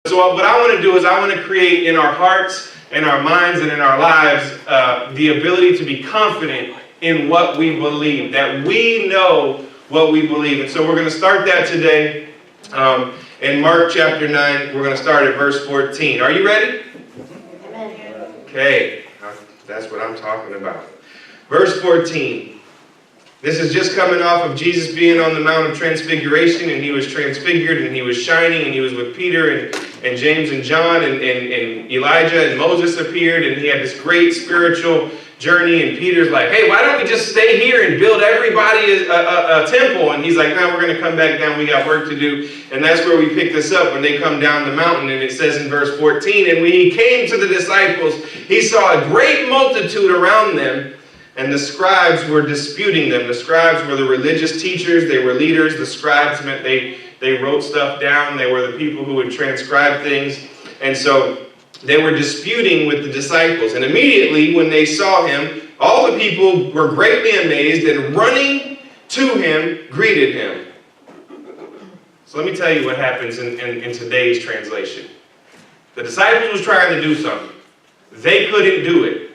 So what I want to do is I want to create in our hearts, in our minds, and in our lives the ability to be confident in what we believe, that we know what we believe. And so we're going to start that today in Mark chapter 9. We're going to start at verse 14. Are you ready? Amen. Okay, that's what I'm talking about. Verse 14. This is just coming off of Jesus being on the Mount of Transfiguration, and he was transfigured, and he was shining, and he was with Peter and James and John, and Elijah and Moses appeared, and he had this great spiritual journey, and Peter's like, hey, why don't we just stay here and build everybody a temple? And he's like, no, we're going to come back down, we got work to do. And that's where we pick this up, when they come down the mountain, and it says in verse 14, and when he came to the disciples, he saw a great multitude around them, and the scribes were disputing them. The scribes were the religious teachers. They were leaders. The scribes meant they wrote stuff down. They were the people who would transcribe things. And so they were disputing with the disciples. And immediately when they saw him, all the people were greatly amazed, and running to him, greeted him. So let me tell you what happens in today's translation. The disciples was trying to do something. They couldn't do it.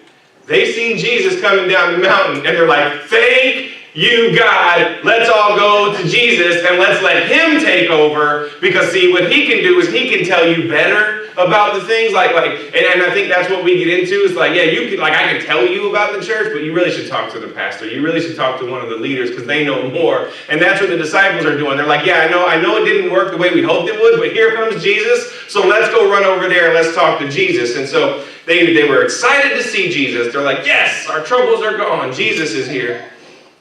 They seen Jesus coming down the mountain, and they're like, thank you, God. Let's all go to Jesus, and let's let him take over. Because, see, what he can do is he can tell you better about the things. And I think that's what we get into. Is like, yeah, you can, I can tell you about the church, but you really should talk to the pastor. You really should talk to one of the leaders, because they know more. And that's what the disciples are doing. They're like, yeah, I know it didn't work the way we hoped it would, but here comes Jesus. So let's go run over there and let's talk to Jesus. And so they were excited to see Jesus. They're like, yes, our troubles are gone. Jesus is here.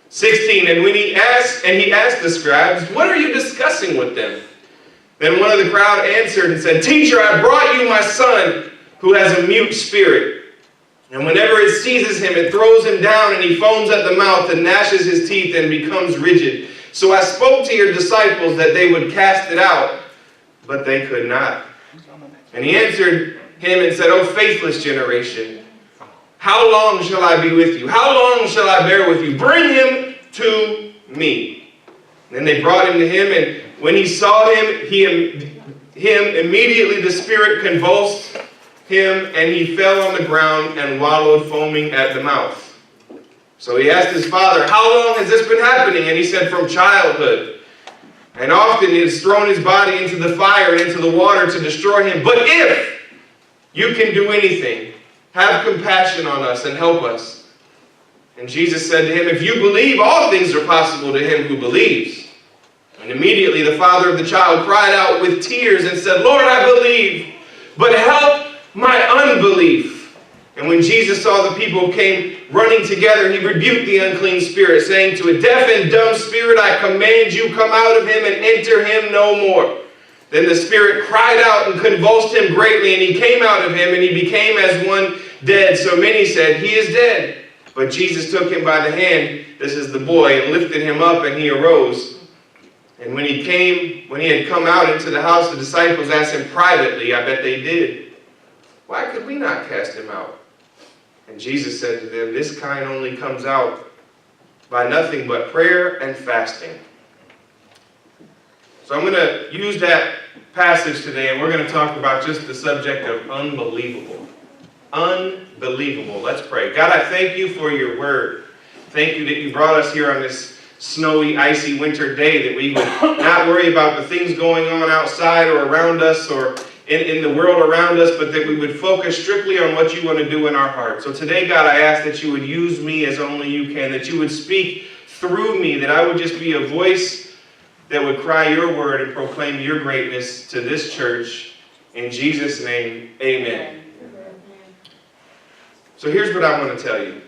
16, and when he asked the scribes, what are you discussing with them? Then one of the crowd answered and said, teacher, I brought you my son who has a mute spirit. And whenever it seizes him, it throws him down, and he foams at the mouth and gnashes his teeth and becomes rigid. So I spoke to your disciples that they would cast it out, but they could not. And he answered him and said, O faithless generation, how long shall I be with you? How long shall I bear with you? Bring him to me. And then they brought him to him, and when he saw him, immediately the spirit convulsed him, and he fell on the ground and wallowed, foaming at the mouth. So he asked his father, how long has this been happening? And he said, from childhood. And often he has thrown his body into the fire and into the water to destroy him. But if you can do anything, have compassion on us and help us. And Jesus said to him, if you believe, all things are possible to him who believes. And immediately the father of the child cried out with tears and said, Lord, I believe, but help my unbelief. And when Jesus saw the people came running together, he rebuked the unclean spirit, saying to a deaf and dumb spirit, I command you, come out of him and enter him no more. Then the spirit cried out and convulsed him greatly, and he came out of him, and he became as one dead. So many said, he is dead. But Jesus took him by the hand, this is the boy, and lifted him up, and he arose. And when he had come out into the house, the disciples asked him privately, I bet they did, why could we not cast him out? And Jesus said to them, this kind only comes out by nothing but prayer and fasting. So I'm going to use that passage today, and we're going to talk about just the subject of unbelievable. Unbelievable. Let's pray. God, I thank you for your word. Thank you that you brought us here on this snowy, icy winter day, that we would not worry about the things going on outside or around us or in the world around us, but that we would focus strictly on what you want to do in our heart. So today, God, I ask that you would use me as only you can, that you would speak through me, that I would just be a voice that would cry your word and proclaim your greatness to this church. In Jesus' name, amen. So here's what I want to tell you.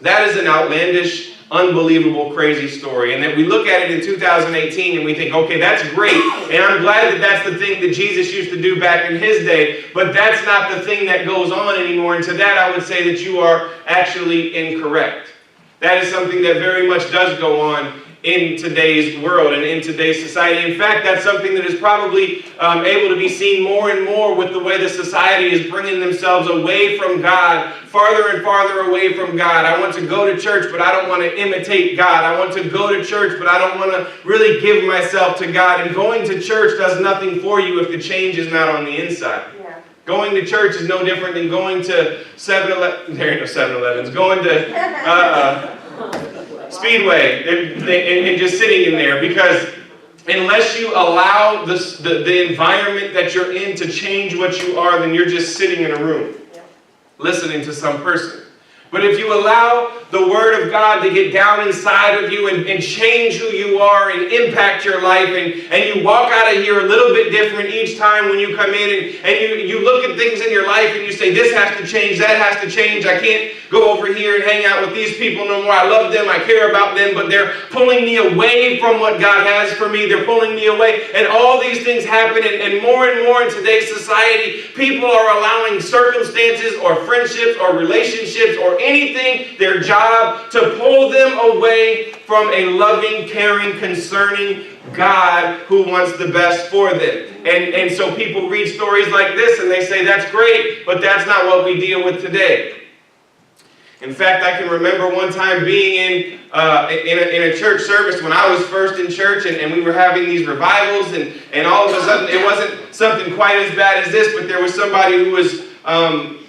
That is an outlandish, unbelievable, crazy story. And then we look at it in 2018 and we think, okay, that's great. And I'm glad that that's the thing that Jesus used to do back in his day. But that's not the thing that goes on anymore. And to that, I would say that you are actually incorrect. That is something that very much does go on in today's world and in today's society. In fact, that's something that is probably able to be seen more and more with the way the society is bringing themselves away from God, farther and farther away from God. I want to go to church, but I don't want to imitate God. I want to go to church, but I don't want to really give myself to God. And going to church does nothing for you if the change is not on the inside. Yeah. Going to church is no different than going to 7-Eleven. There ain't no 7-Elevens. Going to Speedway and just sitting in there, because unless you allow the environment that you're in to change what you are, then you're just sitting in a room listening to some person. But if you allow the Word of God to get down inside of you and change who you are and impact your life, and you walk out of here a little bit different each time when you come in, and you look at things in your life and you say, this has to change, that has to change, I can't go over here and hang out with these people no more. I love them, I care about them, but they're pulling me away from what God has for me. They're pulling me away. And all these things happen, and more in today's society, people are allowing circumstances or friendships or relationships or anything, their job, to pull them away from a loving, caring, concerning God who wants the best for them. And so people read stories like this and they say, that's great, but that's not what we deal with today. In fact, I can remember one time being in a church service when I was first in church, and we were having these revivals, and all of a sudden, it wasn't something quite as bad as this, but there was somebody who was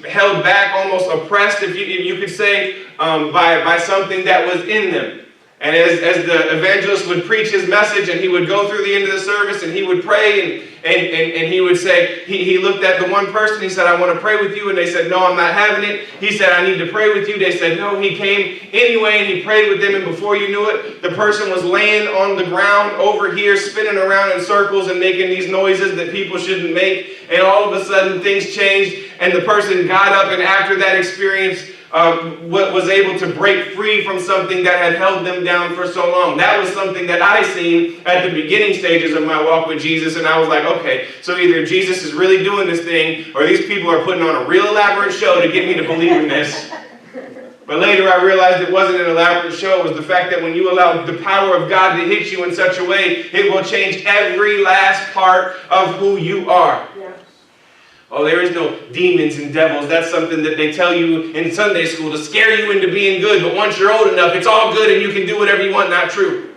held back, almost oppressed, if you could say, by something that was in them. And as the evangelist would preach his message, and he would go through the end of the service, and he would pray, and he would say, he looked at the one person, he said, I want to pray with you, and they said, no, I'm not having it. He said, I need to pray with you. They said, no. He came anyway, and he prayed with them, and before you knew it, the person was laying on the ground over here, spinning around in circles and making these noises that people shouldn't make, and all of a sudden, things changed, and the person got up, and after that experience, was able to break free from something that had held them down for so long. That was something that I seen at the beginning stages of my walk with Jesus, and I was like, okay, so either Jesus is really doing this thing, or these people are putting on a real elaborate show to get me to believe in this. But later I realized it wasn't an elaborate show. It was the fact that when you allow the power of God to hit you in such a way, it will change every last part of who you are. Oh, there is no demons and devils. That's something that they tell you in Sunday school to scare you into being good. But once you're old enough, it's all good and you can do whatever you want. Not true.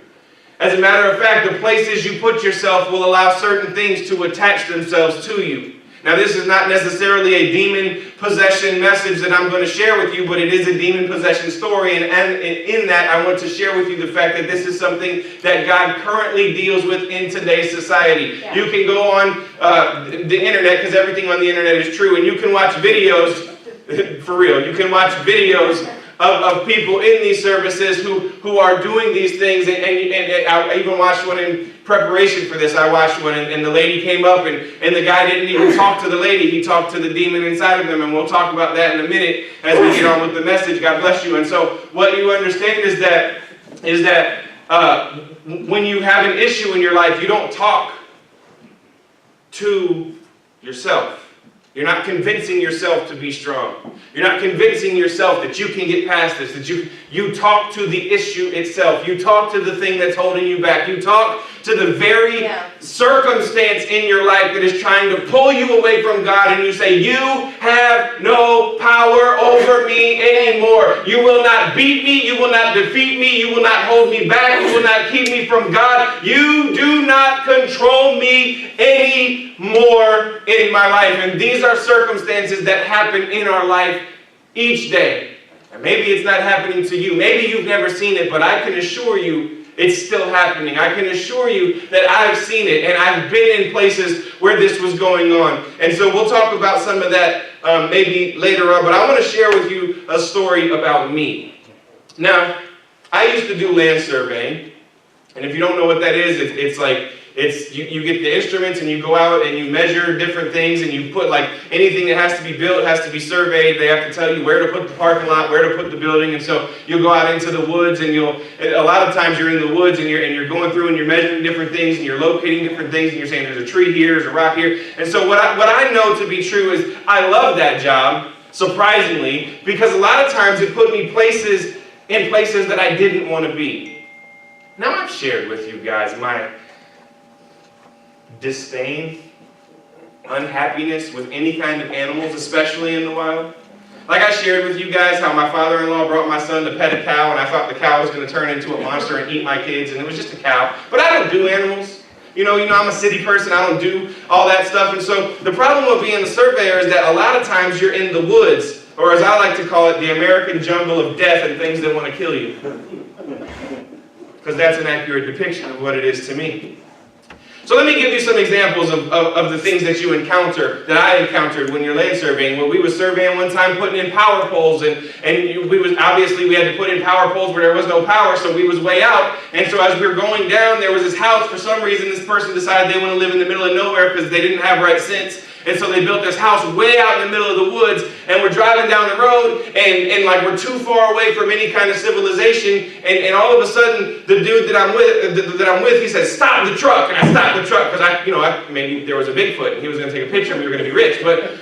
As a matter of fact, the places you put yourself will allow certain things to attach themselves to you. Now, this is not necessarily a demon possession message that I'm going to share with you, but it is a demon possession story. And in that, I want to share with you the fact that this is something that God currently deals with in today's society. Yeah. You can go on the internet, because everything on the internet is true, and you can watch videos, for real, you can watch videos of people in these services who are doing these things, and I even watched one in preparation for this. I watched one, and the lady came up, and the guy didn't even talk to the lady. He talked to the demon inside of them, and we'll talk about that in a minute as we get on with the message. God bless you. And so what you understand is that when you have an issue in your life, you don't talk to yourself. You're not convincing yourself to be strong. You're not convincing yourself that you can get past this, that you talk to the issue itself. You talk to the thing that's holding you back. You talk to the very circumstance in your life that is trying to pull you away from God, and you say, you have no power over me anymore. You will not beat me. You will not defeat me. You will not hold me back. You will not keep me from God. You do not control me anymore in my life. And these are circumstances that happen in our life each day. And maybe it's not happening to you. Maybe you've never seen it, but I can assure you it's still happening. I can assure you that I've seen it, and I've been in places where this was going on. And so we'll talk about some of that maybe later on, but I want to share with you a story about me. Now, I used to do land surveying, and if you don't know what that is, it's like, you get the instruments and you go out and you measure different things, and you put, like, anything that has to be built has to be surveyed. They have to tell you where to put the parking lot, where to put the building, and so you'll go out into the woods, and a lot of times you're in the woods and you're going through and you're measuring different things and you're locating different things, and you're saying there's a tree here, there's a rock here. And so what I know to be true is I love that job, surprisingly, because a lot of times it put me in places that I didn't want to be. Now I've shared with you guys my disdain, unhappiness with any kind of animals, especially in the wild. Like I shared with you guys how my father-in-law brought my son to pet a cow, and I thought the cow was going to turn into a monster and eat my kids, and it was just a cow. But I don't do animals. You know, I'm a city person. I don't do all that stuff. And so the problem with being a surveyor is that a lot of times you're in the woods, or as I like to call it, the American jungle of death and things that want to kill you. Because that's an accurate depiction of what it is to me. So let me give you some examples of the things that you encounter, that I encountered when you're land surveying. Well, we were surveying one time putting in power poles, and obviously we had to put in power poles where there was no power, so we was way out. And so as we were going down, there was this house. For some reason, this person decided they want to live in the middle of nowhere because they didn't have right sense. And so they built this house way out in the middle of the woods, and we're driving down the road, and like we're too far away from any kind of civilization, and all of a sudden, the dude that I'm with, he says, "Stop the truck," and I stopped the truck, because maybe there was a Bigfoot, and he was going to take a picture, and we were going to be rich, but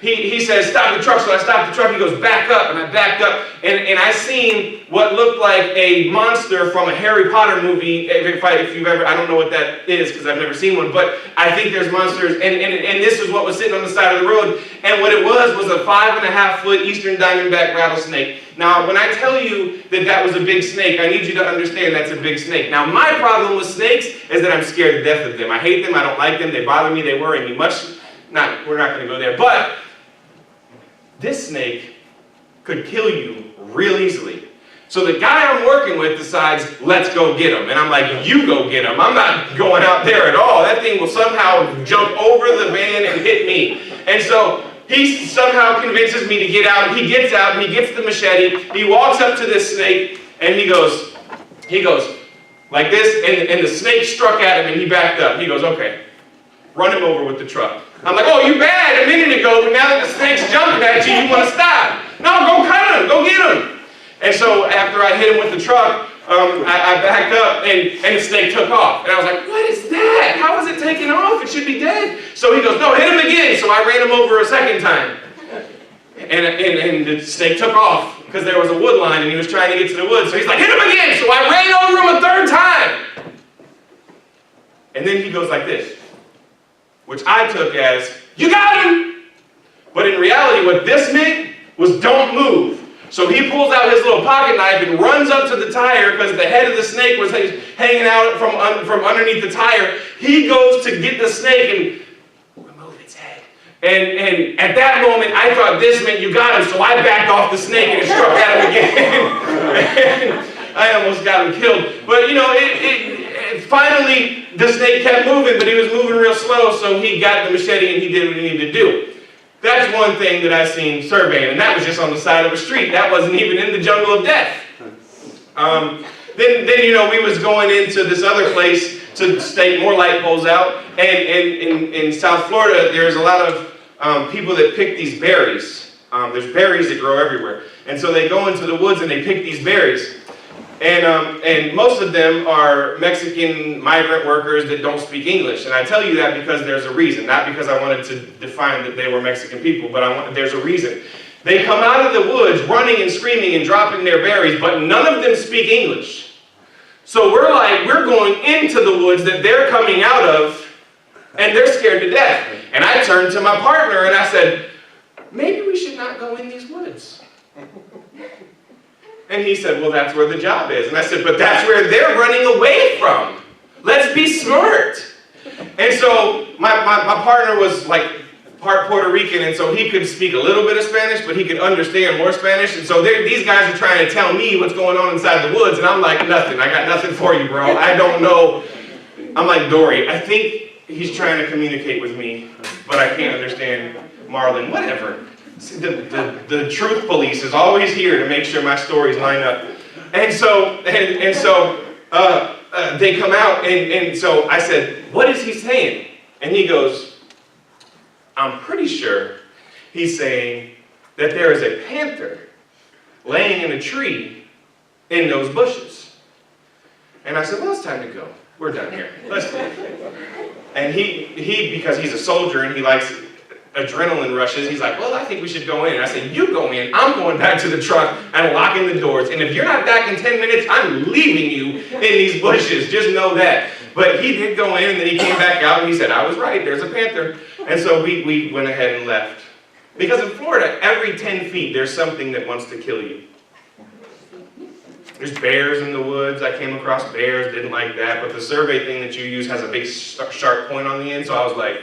he says, "Stop the truck," so I stopped the truck. He goes, "Back up," and I backed up, and I seen what looked like a monster from a Harry Potter movie. If you've ever, I don't know what that is because I've never seen one, but I think there's monsters, and this is what was sitting on the side of the road, and what it was a 5.5-foot Eastern Diamondback rattlesnake. Now, when I tell you that was a big snake, I need you to understand that's a big snake. Now, my problem with snakes is that I'm scared to death of them. I hate them. I don't like them. They bother me. They worry me. We're not going to go there. But this snake could kill you real easily. So the guy I'm working with decides, let's go get him. And I'm like, you go get him. I'm not going out there at all. That thing will somehow jump over the van and hit me. And so he somehow convinces me to get out. He gets out, he gets the machete, he walks up to this snake, and he goes like this, and the snake struck at him, and he backed up. He goes, "Okay, run him over with the truck." I'm like, "Oh, you bad a minute ago, but now that the snake's jumping at you, you want to stop." "No, go cut him, go get him." And so after I hit him with the truck, I backed up, and the snake took off. And I was like, "What is that? How is it taking off? It should be dead." So he goes, "No, hit him again." So I ran him over a second time. And the snake took off because there was a wood line and he was trying to get to the woods. So he's like, "Hit him again." So I ran over him a third time. And then he goes like this, which I took as, "You got him." But in reality, what this meant was, "Don't move." So he pulls out his little pocket knife and runs up to the tire because the head of the snake was hanging out from underneath the tire. He goes to get the snake and remove its head. And at that moment, I thought this meant you got him, so I backed off the snake and it struck at him again. I almost got him killed. But finally, the snake kept moving, but he was moving real slow, so he got the machete and he did what he needed to do. That's one thing that I've seen surveying, and that was just on the side of a street. That wasn't even in the jungle of death. Then we was going into this other place to stake more light poles out, and in South Florida, there's a lot of people that pick these berries. There's berries that grow everywhere, and so they go into the woods and they pick these berries. And most of them are Mexican migrant workers that don't speak English. And I tell you that because there's a reason. Not because I wanted to define that they were Mexican people, but there's a reason. They come out of the woods running and screaming and dropping their berries, but none of them speak English. So we're going into the woods that they're coming out of, and they're scared to death. And I turned to my partner and I said, "Maybe we should not go in these woods." And he said, "Well, that's where the job is." And I said, "But that's where they're running away from. Let's be smart." And so my partner was like part Puerto Rican, and so he could speak a little bit of Spanish, but he could understand more Spanish. And so these guys are trying to tell me what's going on inside the woods, and I'm like, "Nothing. I got nothing for you, bro. I don't know." I'm like, "Dory, I think he's trying to communicate with me, but I can't understand Marlin." Whatever. The truth police is always here to make sure my stories line up. And so they come out, and so I said, "What is he saying?" And he goes, "I'm pretty sure he's saying that there is a panther laying in a tree in those bushes." And I said, "Well, it's time to go. We're done here. Let's go." And he because he's a soldier and he likes adrenaline rushes. He's like, well, I think we should go in. And I said, you go in. I'm going back to the truck and locking the doors. And if you're not back in 10 minutes, I'm leaving you in these bushes. Just know that. But he did go in, and then he came back out, and he said, I was right. There's a panther. And so we went ahead and left. Because in Florida, every 10 feet, there's something that wants to kill you. There's bears in the woods. I came across bears, didn't like that. But the survey thing that you use has a big sharp point on the end. So I was like,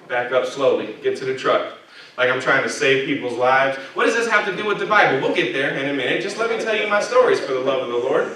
back up slowly, get to the truck. Like I'm trying to save people's lives. What does this have to do with the Bible? We'll get there in a minute. Just let me tell you my stories for the love of the Lord.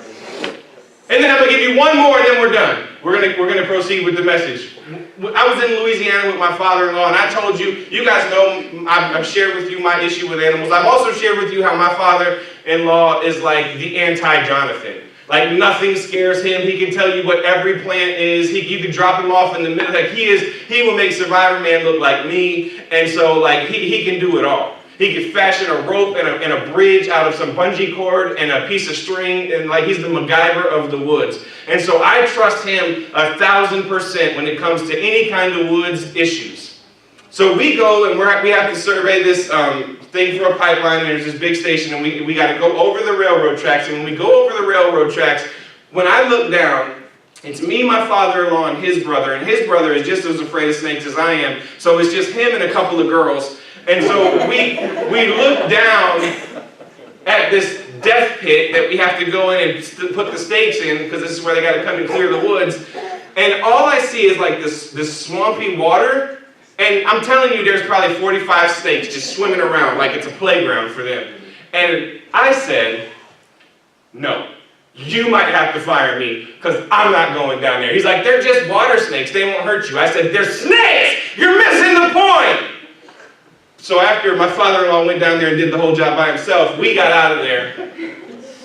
And then I'm going to give you one more and then we're done. We're going to proceed with the message. I was in Louisiana with my father-in-law, and I told you, you guys know, I've shared with you my issue with animals. I've also shared with you how my father-in-law is like the anti-Jonathan. Like nothing scares him. He can tell you what every plant is. You can drop him off in the middle. Like he will make Survivor Man look like me. And so like he can do it all. He could fashion a rope and a bridge out of some bungee cord and a piece of string, and like he's the MacGyver of the woods. And so I trust him 1,000% when it comes to any kind of woods issues. So we go and we have to survey this thing for a pipeline, and there's this big station, and we got to go over the railroad tracks. And when we go over the railroad tracks, when I look down, it's me, my father-in-law, and his brother is just as afraid of snakes as I am. So it's just him and a couple of girls. And so we look down at this death pit that we have to go in and put the stakes in, because this is where they got to come and clear the woods. And all I see is like this swampy water. And I'm telling you, there's probably 45 snakes just swimming around like it's a playground for them. And I said, no, you might have to fire me because I'm not going down there. He's like, they're just water snakes. They won't hurt you. I said, they're snakes. You're missing the point. So after my father-in-law went down there and did the whole job by himself, we got out of there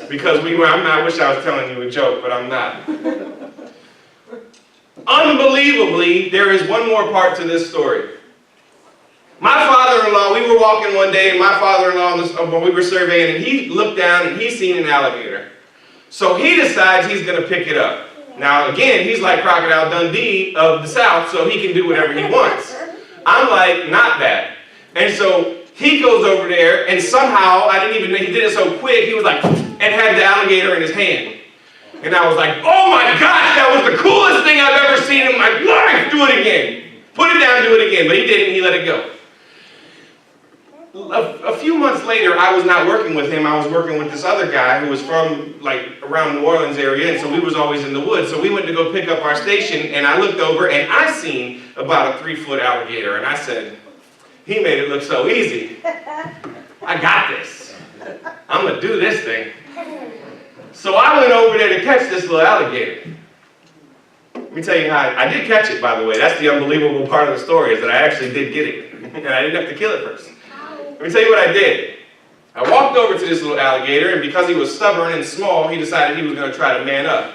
because I wish I was telling you a joke, but I'm not. Unbelievably, there is one more part to this story. My father-in-law, we were walking one day, and my father-in-law, when we were surveying, and he looked down and he's seen an alligator. So he decides he's going to pick it up. Now, again, he's like Crocodile Dundee of the South, so he can do whatever he wants. I'm like, not that. And so he goes over there, and somehow, I didn't even know, he did it so quick, he was like, and had the alligator in his hand. And I was like, oh my gosh, that was the coolest thing I've ever seen in my life. Do it again. Put it down, do it again. But he didn't, he let it go. A few months later, I was not working with him. I was working with this other guy who was from like around New Orleans area, and so we was always in the woods. So we went to go pick up our station, and I looked over, and I seen about a 3-foot alligator, and I said, he made it look so easy. I got this. I'm going to do this thing. So I went over there to catch this little alligator. Let me tell you how I did catch it, by the way. That's the unbelievable part of the story, is that I actually did get it. And I didn't have to kill it first. Let me tell you what I did. I walked over to this little alligator, and because he was stubborn and small, he decided he was going to try to man up.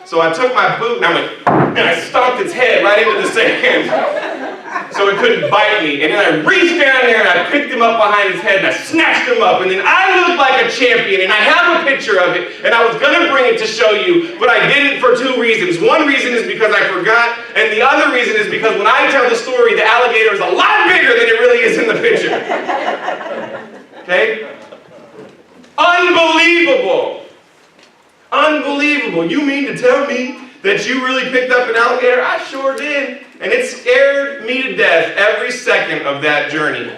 So I took my boot and I stomped its head right into the sand so it couldn't bite me. And then I reached down there and I picked him up behind his head and I snatched him up. And then I looked like a champion, and I have a picture of it, and I was going to bring it to show you, but I didn't for 2 reasons. One reason is because I forgot, and the other reason is because when I tell the story, the alligator is a lot bigger than it really is in the picture. Okay? Unbelievable. Unbelievable. You mean to tell me that you really picked up an alligator? I sure did. And it scared me to death every second of that journey.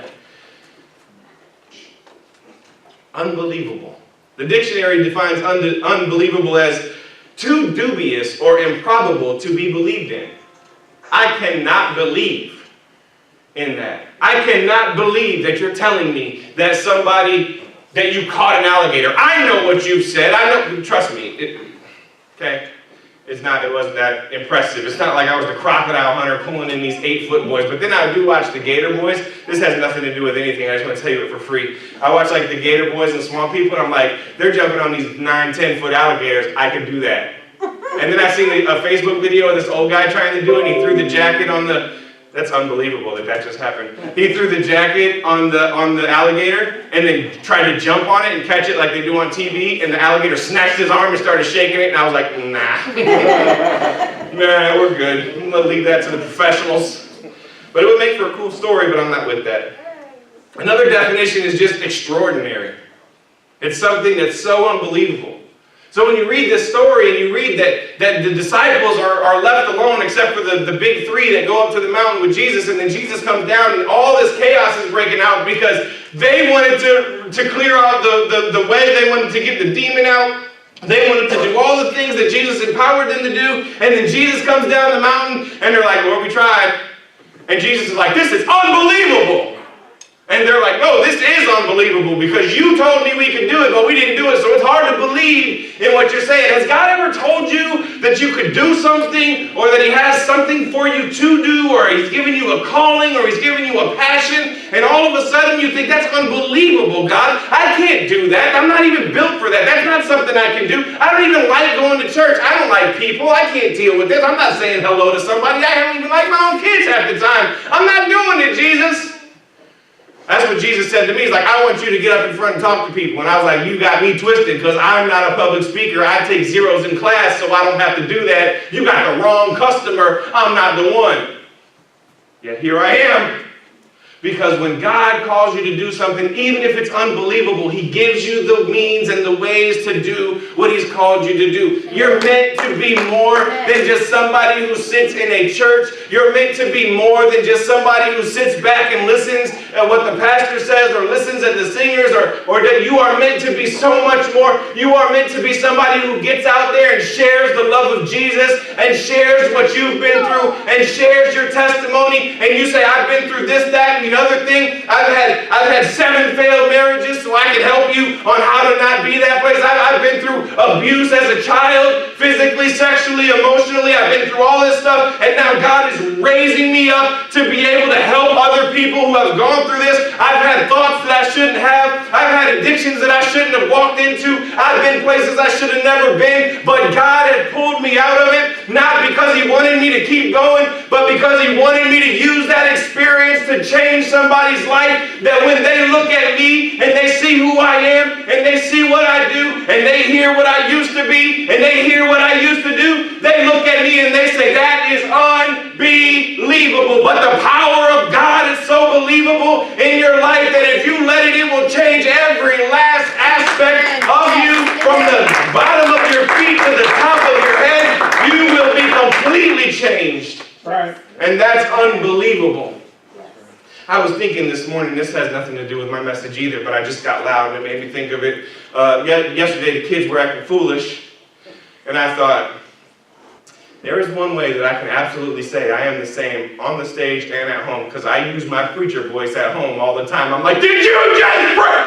Unbelievable. The dictionary defines unbelievable as too dubious or improbable to be believed in. I cannot believe in that. I cannot believe that you're telling me that that you caught an alligator. I know what you've said. I know, trust me. Okay? It wasn't that impressive. It's not like I was the crocodile hunter pulling in these 8-foot boys. But then I do watch the gator boys. This has nothing to do with anything. I just want to tell you it for free. I watch like the gator boys and Swamp People, and I'm like, they're jumping on these 9-10-foot alligators. I could do that. And then I seen a Facebook video of this old guy trying to do it. He threw the jacket on the... That's unbelievable that just happened. He threw the jacket on the alligator and then tried to jump on it and catch it like they do on TV, and the alligator snatched his arm and started shaking it, and I was like, nah. Nah, we're good. I'm going to leave that to the professionals. But it would make for a cool story, but I'm not with that. Another definition is just extraordinary. It's something that's so unbelievable. So when you read this story and you read that the disciples are left alone except for the big three that go up to the mountain with Jesus, and then Jesus comes down and all this chaos is breaking out because they wanted to clear out the way, they wanted to get the demon out, they wanted to do all the things that Jesus empowered them to do, and then Jesus comes down the mountain and they're like, well, we tried. And Jesus is like, this is unbelievable. And they're like, no, this is unbelievable because you told me we could do it, but we didn't do it. So it's hard to believe in what you're saying. Has God ever told you that you could do something, or that he has something for you to do, or he's given you a calling, or he's given you a passion, and all of a sudden you think, that's unbelievable, God. I can't do that. I'm not even built for that. That's not something I can do. I don't even like going to church. I don't like people. I can't deal with this. I'm not saying hello to somebody. I don't even like my own kids half the time. I'm not doing it, Jesus. That's what Jesus said to me. He's like, I want you to get up in front and talk to people. And I was like, you got me twisted because I'm not a public speaker. I take zeros in class, so I don't have to do that. You got the wrong customer. I'm not the one. Yet here I am. Because when God calls you to do something, even if it's unbelievable, he gives you the means and the ways to do what he's called you to do. You're meant to be more than just somebody who sits in a church. You're meant to be more than just somebody who sits back and listens at what the pastor says, or listens at the singers, or that you are meant to be so much more. You are meant to be somebody who gets out there and shares the love of Jesus, and shares what you've been through, and shares your testimony, and you say, I've been through this, that, and the other thing. I've had 7 failed marriages, so I can help you on how to not be that place. I've been through abuse as a child, physically, sexually, emotionally. I've been through all this stuff, and now God is raising me up to be able to help other people who have gone through this. I've had thoughts that I shouldn't have. I've had addictions that I shouldn't have walked into. I've been places I should have never been, but God had pulled me out of it, not because he wanted me to keep going, but because he wanted me to use that experience to change somebody's life, that when they look at me and they see who I am, and they see what I do, and they hear what I used to be, and they hear what I used to do, they look at me and they say, that is unbelievable. But the power of God is so believable in your life that if you let it, it will change every last aspect of you, from the bottom of your feet to the top of your head. You will be completely changed. Right. And that's unbelievable. I was thinking this morning, this has nothing to do with my message either, but I just got loud and it made me think of it. Yesterday the kids were acting foolish, and I thought, there is one way that I can absolutely say I am the same on the stage and at home, because I use my preacher voice at home all the time. I'm like, did you just pray?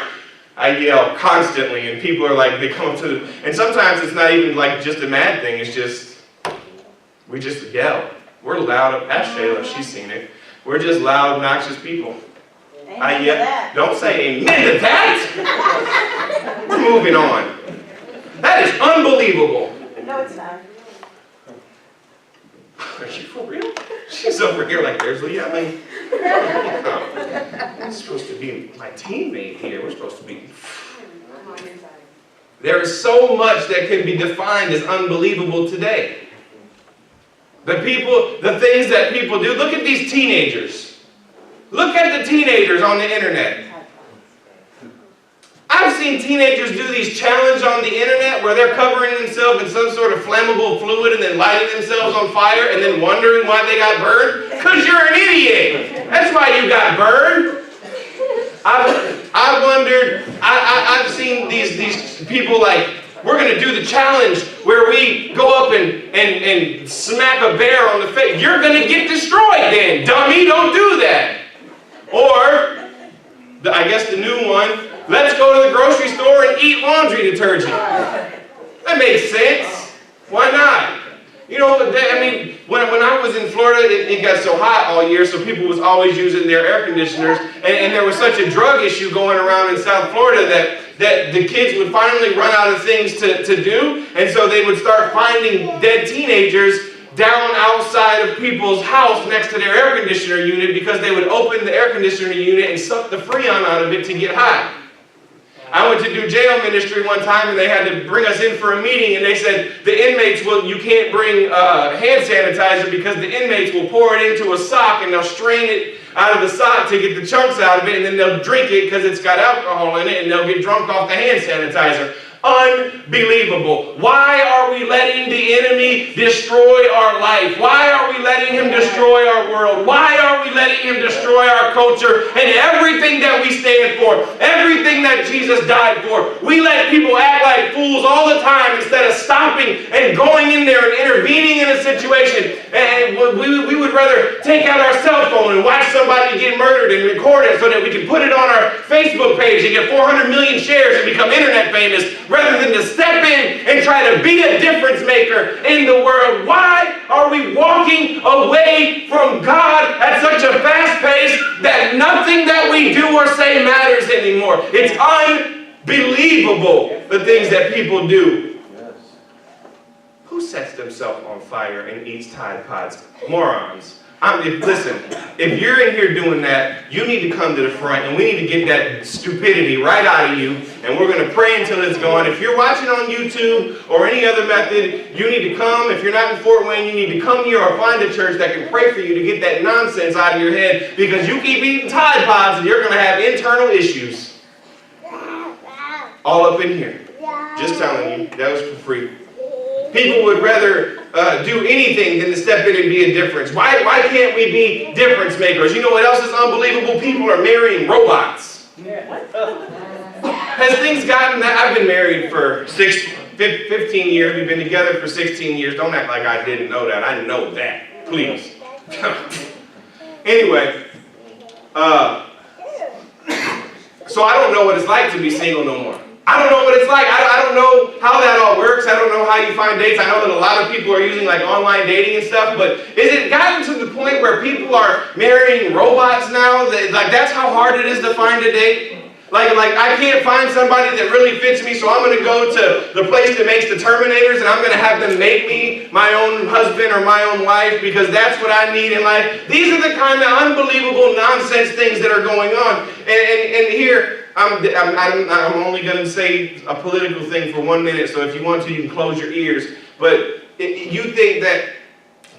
I yell constantly, and people are like, they come up to, and sometimes it's not even like just a mad thing, it's just, we just yell. We're loud. Ask Shayla, she's seen it. We're just loud, obnoxious people. I yell. Don't say amen to that. We're moving on. That is unbelievable. No, it's not. Are you for real? She's over here like, there's the yelling. Oh, I'm supposed to be my teammate here. We're supposed to be. There is so much that can be defined as unbelievable today. The things that people do. Look at these teenagers. Look at the teenagers on the internet. I've seen teenagers do these challenges on the internet where they're covering themselves in some sort of flammable fluid and then lighting themselves on fire and then wondering why they got burned. Because you're an idiot. That's why you got burned. I wondered, I've seen these people like, we're going to do the challenge where we go up and smack a bear on the face. You're going to get destroyed then, dummy. Don't do that. Or, I guess the new one, let's go to the grocery store and eat laundry detergent. That makes sense. Why not? You know, I mean, when I was in Florida, it got so hot all year, so people was always using their air conditioners, and there was such a drug issue going around in South Florida that the kids would finally run out of things to do, and so they would start finding dead teenagers down outside of people's house next to their air conditioner unit because they would open the air conditioner unit and suck the freon out of it to get high. I went to do jail ministry one time, and they had to bring us in for a meeting, and they said, the inmates, you can't bring hand sanitizer because the inmates will pour it into a sock, and they'll strain it out of the sock to get the chunks out of it, and then they'll drink it because it's got alcohol in it, and they'll get drunk off the hand sanitizer. Unbelievable. Why are we letting the enemy destroy our life? Why are we letting him destroy our world? Why are we letting him destroy our culture and everything that we stand for? Everything that Jesus died for. We let people act like fools all the time instead of stopping and going in there and intervening in a situation. And we would rather take out our cell phone and watch somebody get murdered and record it so that we can put it on our Facebook page and get 400 million shares and become internet famous, rather than to step in and try to be a difference maker in the world. Why are we walking away from God at such a fast pace that nothing that we do or say matters anymore? It's unbelievable, the things that people do. Who sets themselves on fire and eats Tide Pods? Morons. Listen, if you're in here doing that, you need to come to the front, and we need to get that stupidity right out of you, and we're going to pray until it's gone. If you're watching on YouTube or any other method, you need to come. If you're not in Fort Wayne, you need to come here or find a church that can pray for you to get that nonsense out of your head, because you keep eating Tide Pods and you're going to have internal issues. All up in here. Just telling you, that was for free. People would rather do anything than to step in and be a difference. Why can't we be difference makers? You know what else is unbelievable? People are marrying robots. Has things gotten that? I've been married for 15 years. We've been together for 16 years. Don't act like I didn't know that. I know that. Please. Anyway. So I don't know what it's like to be single no more. I don't know what it's like. I don't know how that all works. I don't know how you find dates. I know that a lot of people are using like online dating and stuff, but is it gotten to the point where people are marrying robots now? Like that's how hard it is to find a date? Like I can't find somebody that really fits me, so I'm going to go to the place that makes the Terminators, and I'm going to have them make me my own husband or my own wife because that's what I need in life. These are the kind of unbelievable nonsense things that are going on. And here, I'm only going to say a political thing for 1 minute, so if you want to, you can close your ears. But you think that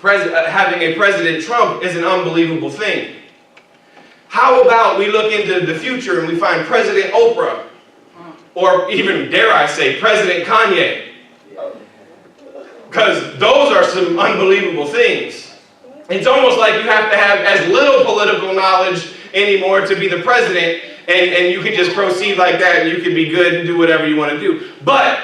having a President Trump is an unbelievable thing. How about we look into the future and we find President Oprah, or even, dare I say, President Kanye? Because those are some unbelievable things. It's almost like you have to have as little political knowledge anymore to be the president, and you can just proceed like that, and you can be good and do whatever you want to do. But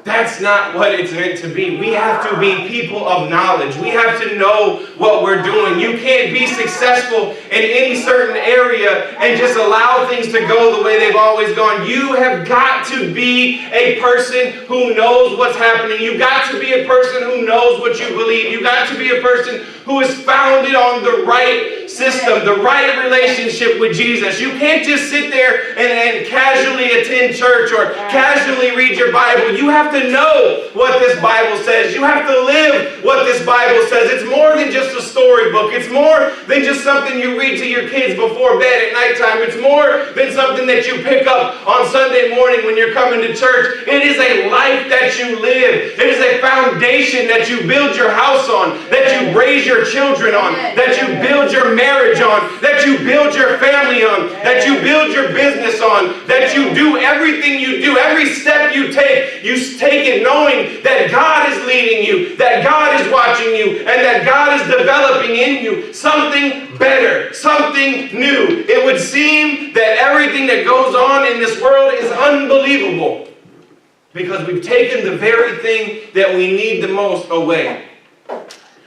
that's not what it's meant to be. We have to be people of knowledge. We have to know what we're doing. You can't be successful in any certain area and just allow things to go the way they've always gone. You have got to be a person who knows what's happening. You've got to be a person who knows what you believe. You've got to be a person who is founded on the right system, the right relationship with Jesus. You can't just sit there and casually attend church or casually read your Bible. You have to know what this Bible says. You have to live what this Bible says. It's more than just a storybook. It's more than just something you read to your kids before bed at nighttime. It's more than something that you pick up on Sunday morning when you're coming to church. It is a life that you live. It is a foundation that you build your house on, that you raise your children on, that you build your marriage on, that you build your family on, that you build your business on, that you do everything you do, every step you take it knowing that God is leading you, that God is watching you, and that God is developing in you something better, something new. It would seem that everything that goes on in this world is unbelievable because we've taken the very thing that we need the most away.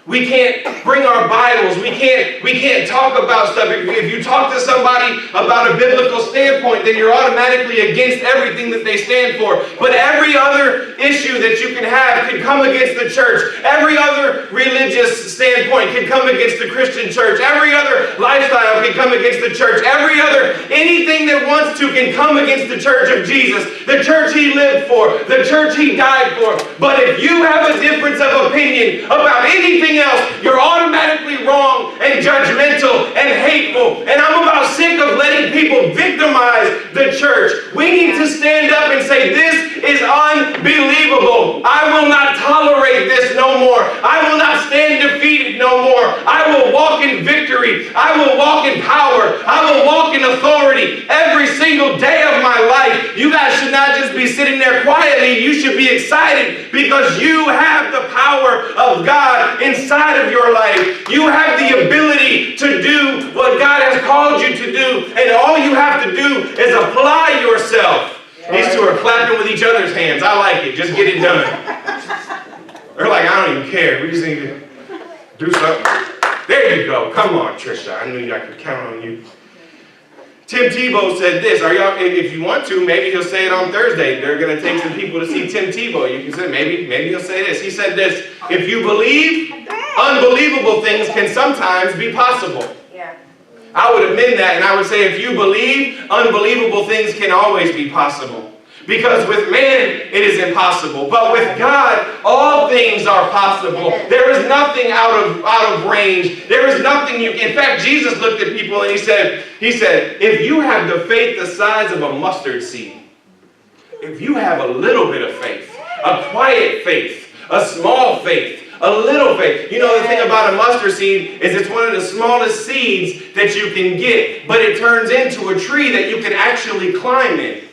We can't bring our Bibles. We can't talk about stuff. If you talk to somebody about a biblical standpoint, then you're automatically against everything that they stand for. But every other issue that you can have can come against the church. Every other religious standpoint can come against the Christian church. Every other lifestyle can come against the church. Anything that wants to can come against the church of Jesus, the church he lived for, the church he died for. But if you have a difference of opinion about anything else, you're automatically wrong and judgmental and hateful. And I'm about sick of letting people victimize the church. We need to stand up and say, this is unbelievable. I will not tolerate this no more. I will not stand defeated no more. I will walk in victory. I will walk in power. I will walk in authority every single day of my life. You guys should not just be sitting there quietly. You should be excited because you have the power of God inside of your life. You have the ability to do what God has called you to do, and all you have to do is apply yourself. These two are clapping with each other's hands. I like it. Just get it done. They're like, I don't even care. We just need to do something. There you go. Come on, Trisha. I knew I could count on you. Tim Tebow said this. If you want to, maybe he'll say it on Thursday. They're going to take some people to see Tim Tebow. You can say, maybe he'll say this. He said this. If you believe, unbelievable things can sometimes be possible. Yeah. I would amend that and I would say, if you believe, unbelievable things can always be possible. Because with man, it is impossible. But with God, all things are possible. There is nothing out of range. There is nothing you can. In fact, Jesus looked at people and he said, if you have the faith the size of a mustard seed, if you have a little bit of faith, a quiet faith, a small faith, a little faith. You know, the thing about a mustard seed is it's one of the smallest seeds that you can get, but it turns into a tree that you can actually climb in.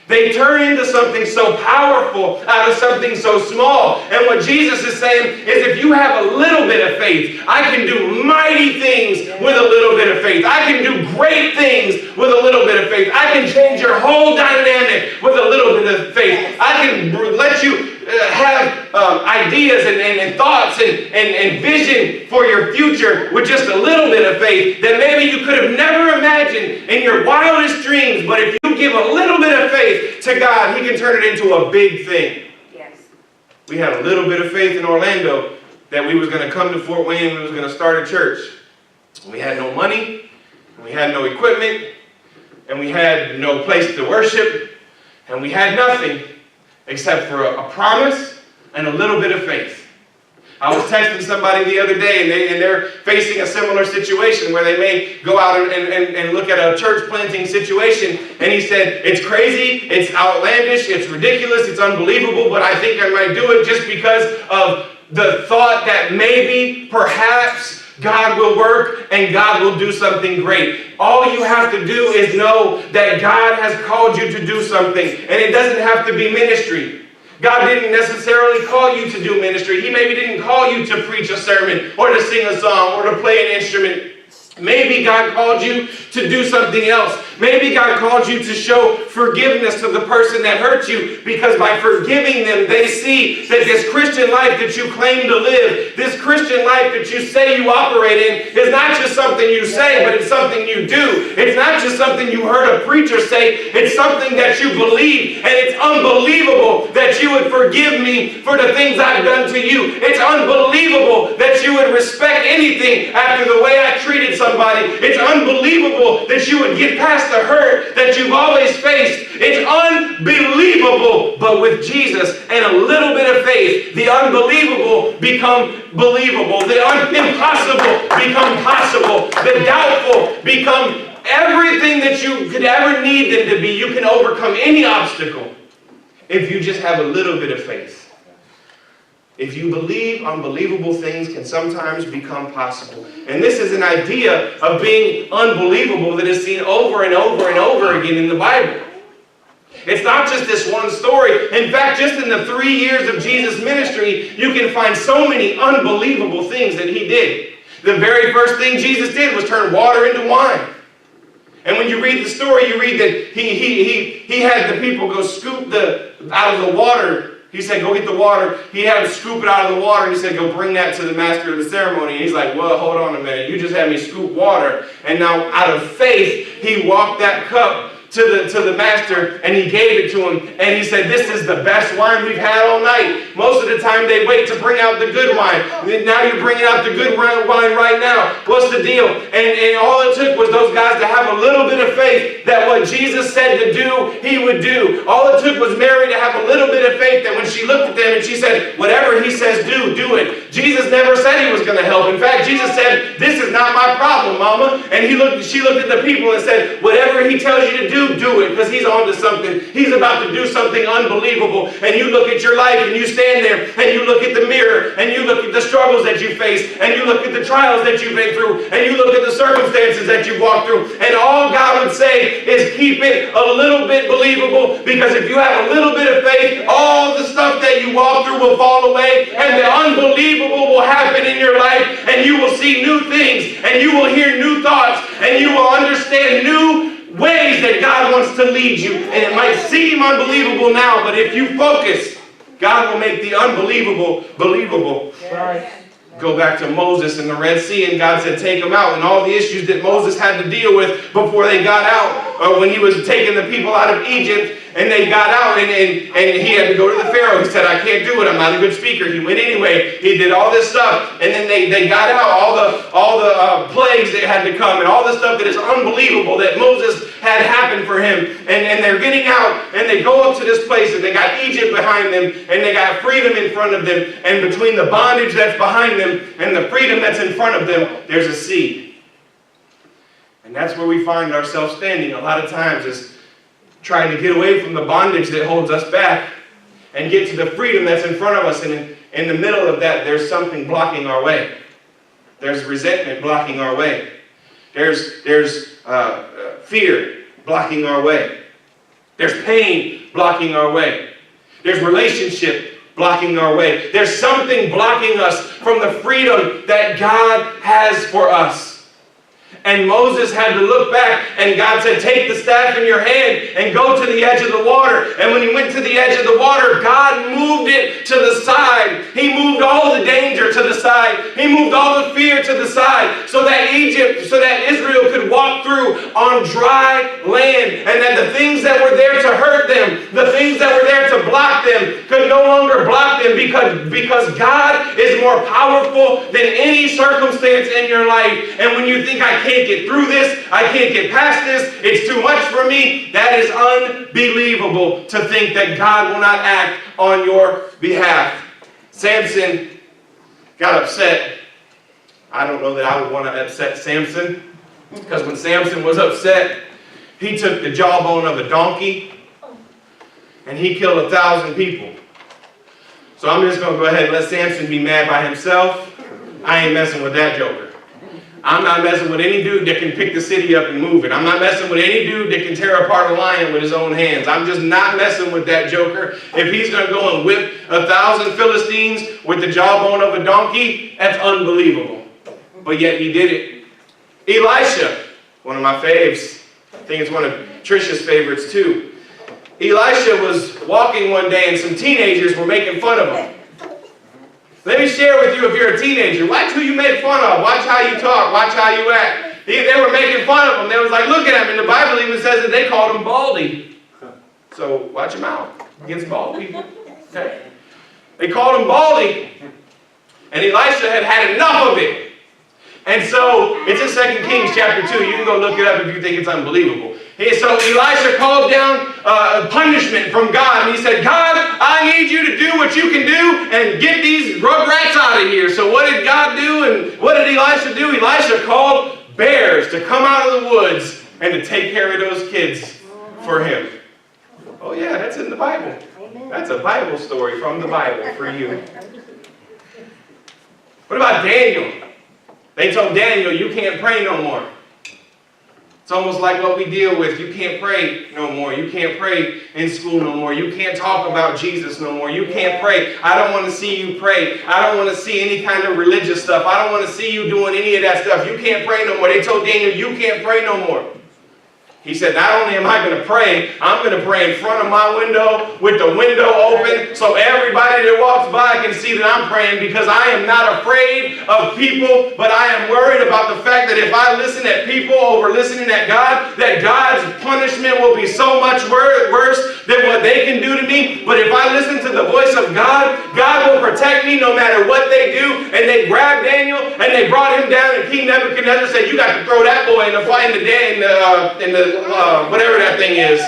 They turn into something so powerful out of something so small. And what Jesus is saying is, if you have a little bit of faith, I can do mighty things with a little bit of faith. I can do great things with a little bit of faith. I can change your whole dynamic with a little bit of faith. I can let you have ideas and thoughts and vision for your future with just a little bit of faith that maybe you could have never imagined in your wildest dreams. But if you give a little bit of faith to God, He can turn it into a big thing. Yes. We had a little bit of faith in Orlando that we was going to come to Fort Wayne and we was going to start a church. We had no money, and we had no equipment, and we had no place to worship, and we had nothing except for a promise and a little bit of faith. I was texting somebody the other day, and they're facing a similar situation where they may go out and look at a church planting situation, and he said, it's crazy, it's outlandish, it's ridiculous, it's unbelievable, but I think I might do it just because of the thought that maybe, perhaps, God will work and God will do something great. All you have to do is know that God has called you to do something. And it doesn't have to be ministry. God didn't necessarily call you to do ministry. He maybe didn't call you to preach a sermon or to sing a song or to play an instrument. Maybe God called you to do something else. Maybe God called you to show forgiveness to the person that hurt you, because by forgiving them, they see that this Christian life that you claim to live, this Christian life that you say you operate in, is not just something you say, but it's something you do. It's not just something you heard a preacher say, it's something that you believe. And it's unbelievable that you would forgive me for the things I've done to you. It's unbelievable that you would respect anything after the way I treated somebody. It's unbelievable that you would get past the hurt that you've always faced. It's unbelievable. But with Jesus and a little bit of faith, the unbelievable become believable. The impossible become possible. The doubtful become everything that you could ever need them to be. You can overcome any obstacle if you just have a little bit of faith. If you believe, unbelievable things can sometimes become possible. And this is an idea of being unbelievable that is seen over and over and over again in the Bible. It's not just this one story. In fact, just in the 3 years of Jesus' ministry, you can find so many unbelievable things that He did. The very first thing Jesus did was turn water into wine. And when you read the story, you read that he had the people go scoop out of the water. He said, go get the water. He had them scoop it out of the water. And he said, go bring that to the master of the ceremony. And he's like, well, hold on a minute. You just had me scoop water. And now out of faith, he walked that cup to the master, and he gave it to him, and he said, this is the best wine we've had all night. Most of the time they wait to bring out the good wine. Now you're bringing out the good wine right now. What's the deal? And all it took was those guys to have a little bit of faith that what Jesus said to do, He would do. All it took was Mary to have a little bit of faith that when she looked at them and she said, whatever He says do it. Jesus never said He was going to help. In fact, Jesus said, this is not my problem, Mama. And she looked at the people and said, whatever He tells you to do, do it, because he's on to something. He's about to do something unbelievable. And you look at your life and you stand there and you look at the mirror and you look at the struggles that you face and you look at the trials that you've been through and you look at the circumstances that you've walked through. And all God would say is keep it a little bit believable, because if you have a little bit of faith, all the stuff that you walk through will fall away and the unbelievable will happen in your life, and you will see new things and you will hear new thoughts and you will understand new ways that God wants to lead you. And it might seem unbelievable now, but if you focus, God will make the unbelievable believable. Right. Go back to Moses and the Red Sea, and God said take them out, and all the issues that Moses had to deal with before they got out, or when he was taking the people out of Egypt and they got out, and he had to go to the Pharaoh. He said, I can't do it, I'm not a good speaker. He went anyway. He did all this stuff, and then they got out, all the plagues that had to come, and all the stuff that is unbelievable that Moses had happened for him. And they're getting out, and they go up to this place, and they got Egypt behind them, and they got freedom in front of them, and between the bondage that's behind them and the freedom that's in front of them, there's a sea. And that's where we find ourselves standing a lot of times, is trying to get away from the bondage that holds us back and get to the freedom that's in front of us. And in the middle of that, there's something blocking our way. There's resentment blocking our way. There's fear blocking our way. There's pain blocking our way. There's relationship blocking our way. There's something blocking us from the freedom that God has for us. And Moses had to look back, and God said, take the staff in your hand and go to the edge of the water. And when he went to the edge of the water, God moved it to the side. He moved all the danger to the side. He moved all the fear to the side, so that Israel could walk through on dry land, and that the things that were there to hurt them, the things that were there to block them, could no longer block them, because God is more powerful than any circumstance in your life. And when you think, I can't get through this, I can't get past this, it's too much for me, that is unbelievable to think that God will not act on your behalf. Samson got upset. I don't know that I would want to upset Samson, because when Samson was upset, he took the jawbone of a donkey and he killed 1,000 people. So I'm just going to go ahead and let Samson be mad by himself. I ain't messing with that joker. I'm not messing with any dude that can pick the city up and move it. I'm not messing with any dude that can tear apart a lion with his own hands. I'm just not messing with that joker. If he's going to go and whip 1,000 Philistines with the jawbone of a donkey, that's unbelievable. But yet he did it. Elisha, one of my faves. I think it's one of Trisha's favorites too. Elisha was walking one day and some teenagers were making fun of him. Let me share with you, if you're a teenager, watch who you make fun of. Watch how you talk. Watch how you act. They were making fun of him. They was like, look at him. And the Bible even says that they called him Baldy. So watch him out against bald people. Okay? They called him Baldy. And Elisha had had enough of it. And so, it's in 2 Kings chapter 2. You can go look it up if you think it's unbelievable. So Elisha called down punishment from God. And he said, God, I need you to do what you can do and get these rugrats out of here. So what did God do, and what did Elisha do? Elisha called bears to come out of the woods and to take care of those kids for him. Oh yeah, that's in the Bible. That's a Bible story from the Bible for you. What about Daniel? They told Daniel, you can't pray no more. It's almost like what we deal with. You can't pray no more. You can't pray in school no more. You can't talk about Jesus no more. You can't pray. I don't want to see you pray. I don't want to see any kind of religious stuff. I don't want to see you doing any of that stuff. You can't pray no more. They told Daniel, you can't pray no more. He said, not only am I going to pray, I'm going to pray in front of my window with the window open so everybody that walks by can see that I'm praying, because I am not afraid of people, but I am worried about the fact that if I listen at people over listening at God, that God's punishment will be so much worse than what they can do to me. But if I listen to the voice of God, God will protect me no matter what they do. And they grabbed Daniel and they brought him down, and King Nebuchadnezzar said, you got to throw that boy in the whatever that thing is,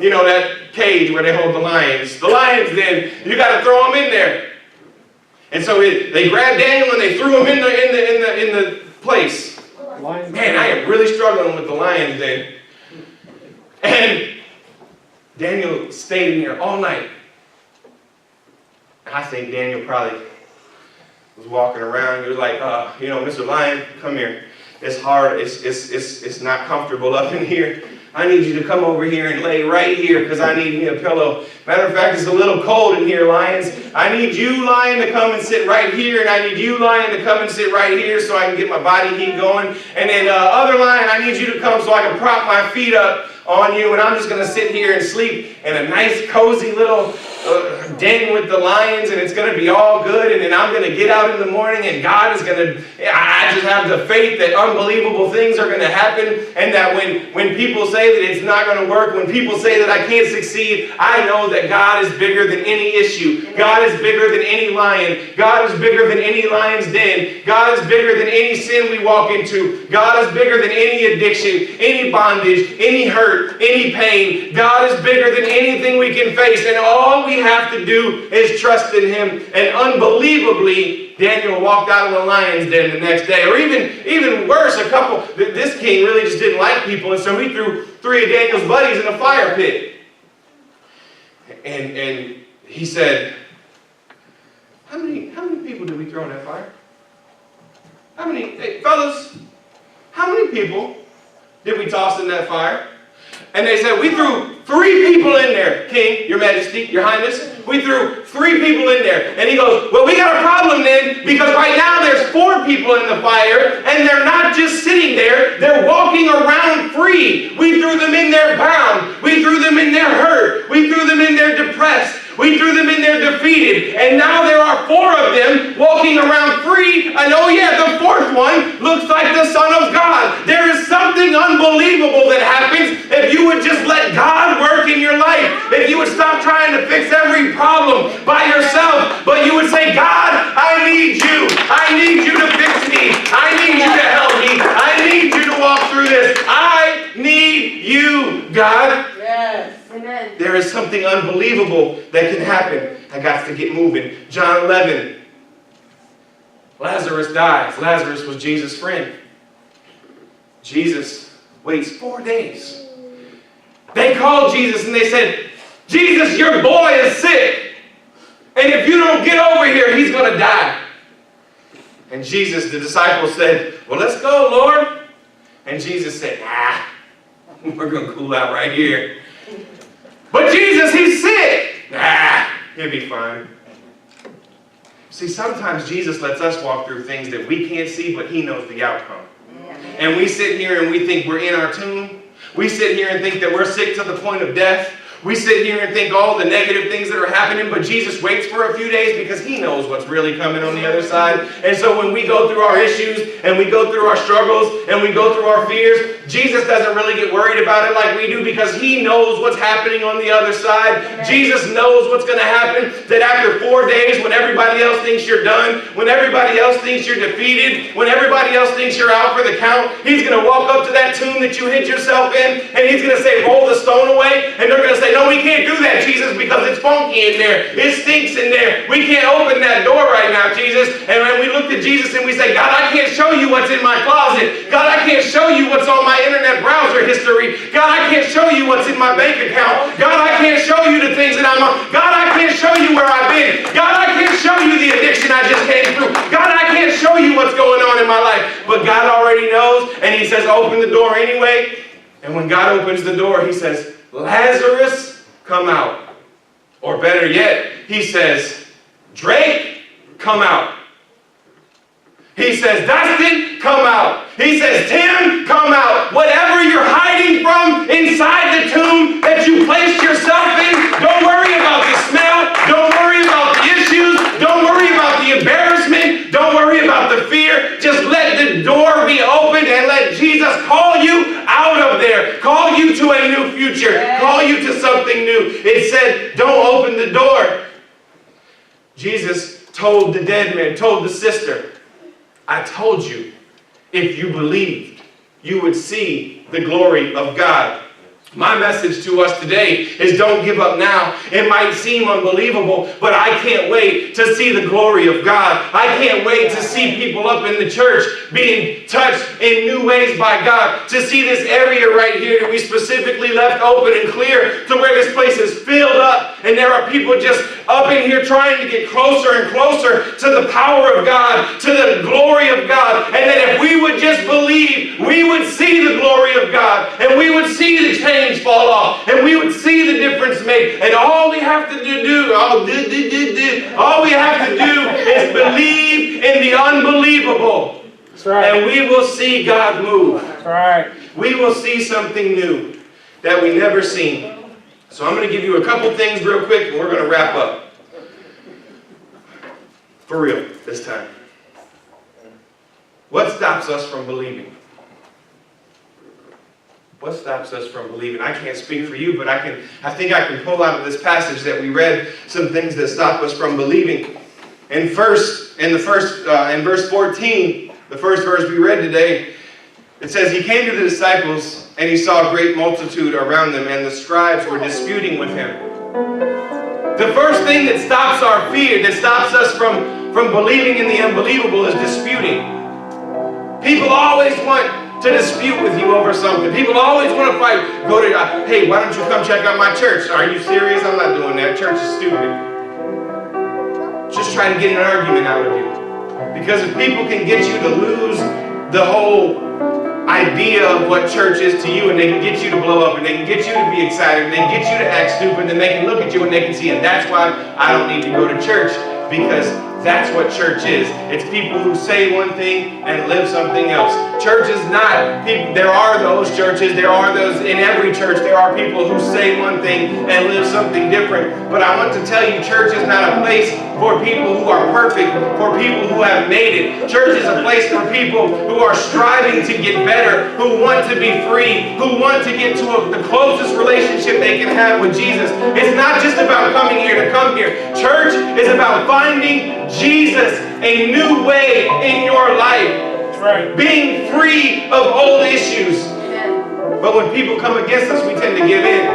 you know, that cage where they hold the lions. The lions, then, you got to throw them in there. And so they grabbed Daniel and they threw him in the place. Man, I am really struggling with the lions then. And Daniel stayed in there all night. I think Daniel probably was walking around. He was like, Mr. Lion, come here. It's hard. It's not comfortable up in here. I need you to come over here and lay right here because I need me a pillow. Matter of fact, it's a little cold in here, Lions. I need you, Lion, to come and sit right here, and I need you, Lion, to come and sit right here so I can get my body heat going. And then other Lion, I need you to come so I can prop my feet up on you, and I'm just going to sit here and sleep in a nice, cozy little den with the lions, and it's going to be all good, and then I'm going to get out in the morning, and God is going to, I just have the faith that unbelievable things are going to happen, and that when people say that it's not going to work, when people say that I can't succeed, I know that God is bigger than any issue. God is bigger than any lion. God is bigger than any lion's den. God is bigger than any sin we walk into. God is bigger than any addiction, any bondage, any hurt, any pain. God is bigger than anything we can face, and all we have to do is trust in Him. And unbelievably, Daniel walked out of the lion's den the next day. Or even worse, this king really just didn't like people, and so he threw 3 of Daniel's buddies in a fire pit. And he said, how many people did we throw in that fire? Hey, fellas, how many people did we toss in that fire? And they said, we threw 3 people in there, King, Your Majesty, Your Highness. We threw 3 people in there. And he goes, well, we got a problem then, because right now there's 4 people in the fire, and they're not just sitting there, they're walking around free. We threw them in there bound. We threw them in there hurt. We threw them in there depressed. We threw them in there defeated. And now there are 4 of them walking around free. And oh yeah, the 4th one looks like the Son of God. There is something unbelievable that happens if you would just let God work in your life. If you would stop trying to fix every problem by yourself, but you would say, God, I need you. I need you to fix me. I need you to help me. I need you to walk through this. I need you, God. Yes. Amen. There is something unbelievable that can happen. I got to get moving. John 11. Lazarus dies. Lazarus was Jesus' friend. Jesus waits 4 days. They called Jesus and they said, Jesus, your boy is sick. And if you don't get over here, he's going to die. And Jesus, the disciples said, well, let's go, Lord. And Jesus said, we're going to cool out right here. But Jesus, he's sick. He'll be fine. See, sometimes Jesus lets us walk through things that we can't see, but He knows the outcome. And we sit here and we think we're in our tomb. We sit here and think that we're sick to the point of death. We sit here and think all the negative things that are happening, but Jesus waits for a few days because He knows what's really coming on the other side. And so when we go through our issues and we go through our struggles and we go through our fears, Jesus doesn't really get worried about it like we do because He knows what's happening on the other side. Amen. Jesus knows what's going to happen, that after 4 days when everybody else thinks you're done, when everybody else thinks you're defeated, when everybody else thinks you're out for the count, He's going to walk up to that tomb that you hid yourself in and He's going to say, roll the stone away. And they're going to say, no, we can't do that, Jesus, because it's funky in there. It stinks in there. We can't open that door right now, Jesus. And when we look at Jesus and we say, God, I can't show you what's in my closet. God, I can't show you what's on my internet browser history. God, I can't show you what's in my bank account. God, I can't show you the things that I'm on. God, I can't show you where I've been. God, I can't show you the addiction I just came through. God, I can't show you what's going on in my life. But God already knows, and He says, open the door anyway. And when God opens the door, He says, Lazarus, come out. Or better yet, He says, Drake, come out. He says, Dustin, come out. He says, Tim, come out. Whatever you're hiding from inside the tomb that you placed yourself in, don't worry about the smell. Don't worry about the issues. Don't worry about the embarrassment. Don't worry about the fear. Just let the door be opened and let Jesus call you out of there. Call you to a new future. Call you to something new. It said, don't open the door. Jesus told the dead man, told the sister, I told you, if you believed, you would see the glory of God. My message to us today is don't give up now. It might seem unbelievable, but I can't wait to see the glory of God. I can't wait to see people up in the church being touched in new ways by God. To see this area right here that we specifically left open and clear to where this place is filled up and there are people just up in here trying to get closer and closer to the power of God, to the glory of God. And that if we would just believe, we would see the glory of God and we would see the change fall off, and we would see the difference made. And all we have to do, all we have to do is believe in the unbelievable. That's right. And we will see God move. That's right. We will see something new that we never seen. So I'm going to give you a couple things real quick, and we're going to wrap up. For real, this time. What stops us from believing? What stops us from believing? I can't speak for you, but I think I can pull out of this passage that we read some things that stop us from believing. In verse 14, the first verse we read today, it says, he came to the disciples and he saw a great multitude around them, and the scribes were disputing with him. The first thing that stops our fear, that stops us from believing in the unbelievable, is disputing. People always want to dispute with you over something. People always want to fight. Go to, hey, why don't you come check out my church? Are you serious? I'm not doing that. Church is stupid. Just try to get an argument out of you. Because if people can get you to lose the whole idea of what church is to you, and they can get you to blow up, and they can get you to be excited, and they can get you to act stupid, then they can look at you and they can see, and that's why I don't need to go to church, because that's what church is. It's people who say one thing and live something else. Church is not people. There are those churches. There are those in every church. There are people who say one thing and live something different. But I want to tell you, church is not a place for people who are perfect, for people who have made it. Church is a place for people who are striving to get better, who want to be free, who want to get to the closest relationship they can have with Jesus. It's not just about coming here to come here. Church is about finding Jesus a new way in your life. Right. Being free of old issues. But when people come against us, we tend to give in.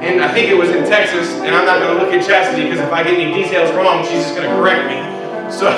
And I think it was in Texas, and I'm not going to look at Chastity because if I get any details wrong, she's just going to correct me. So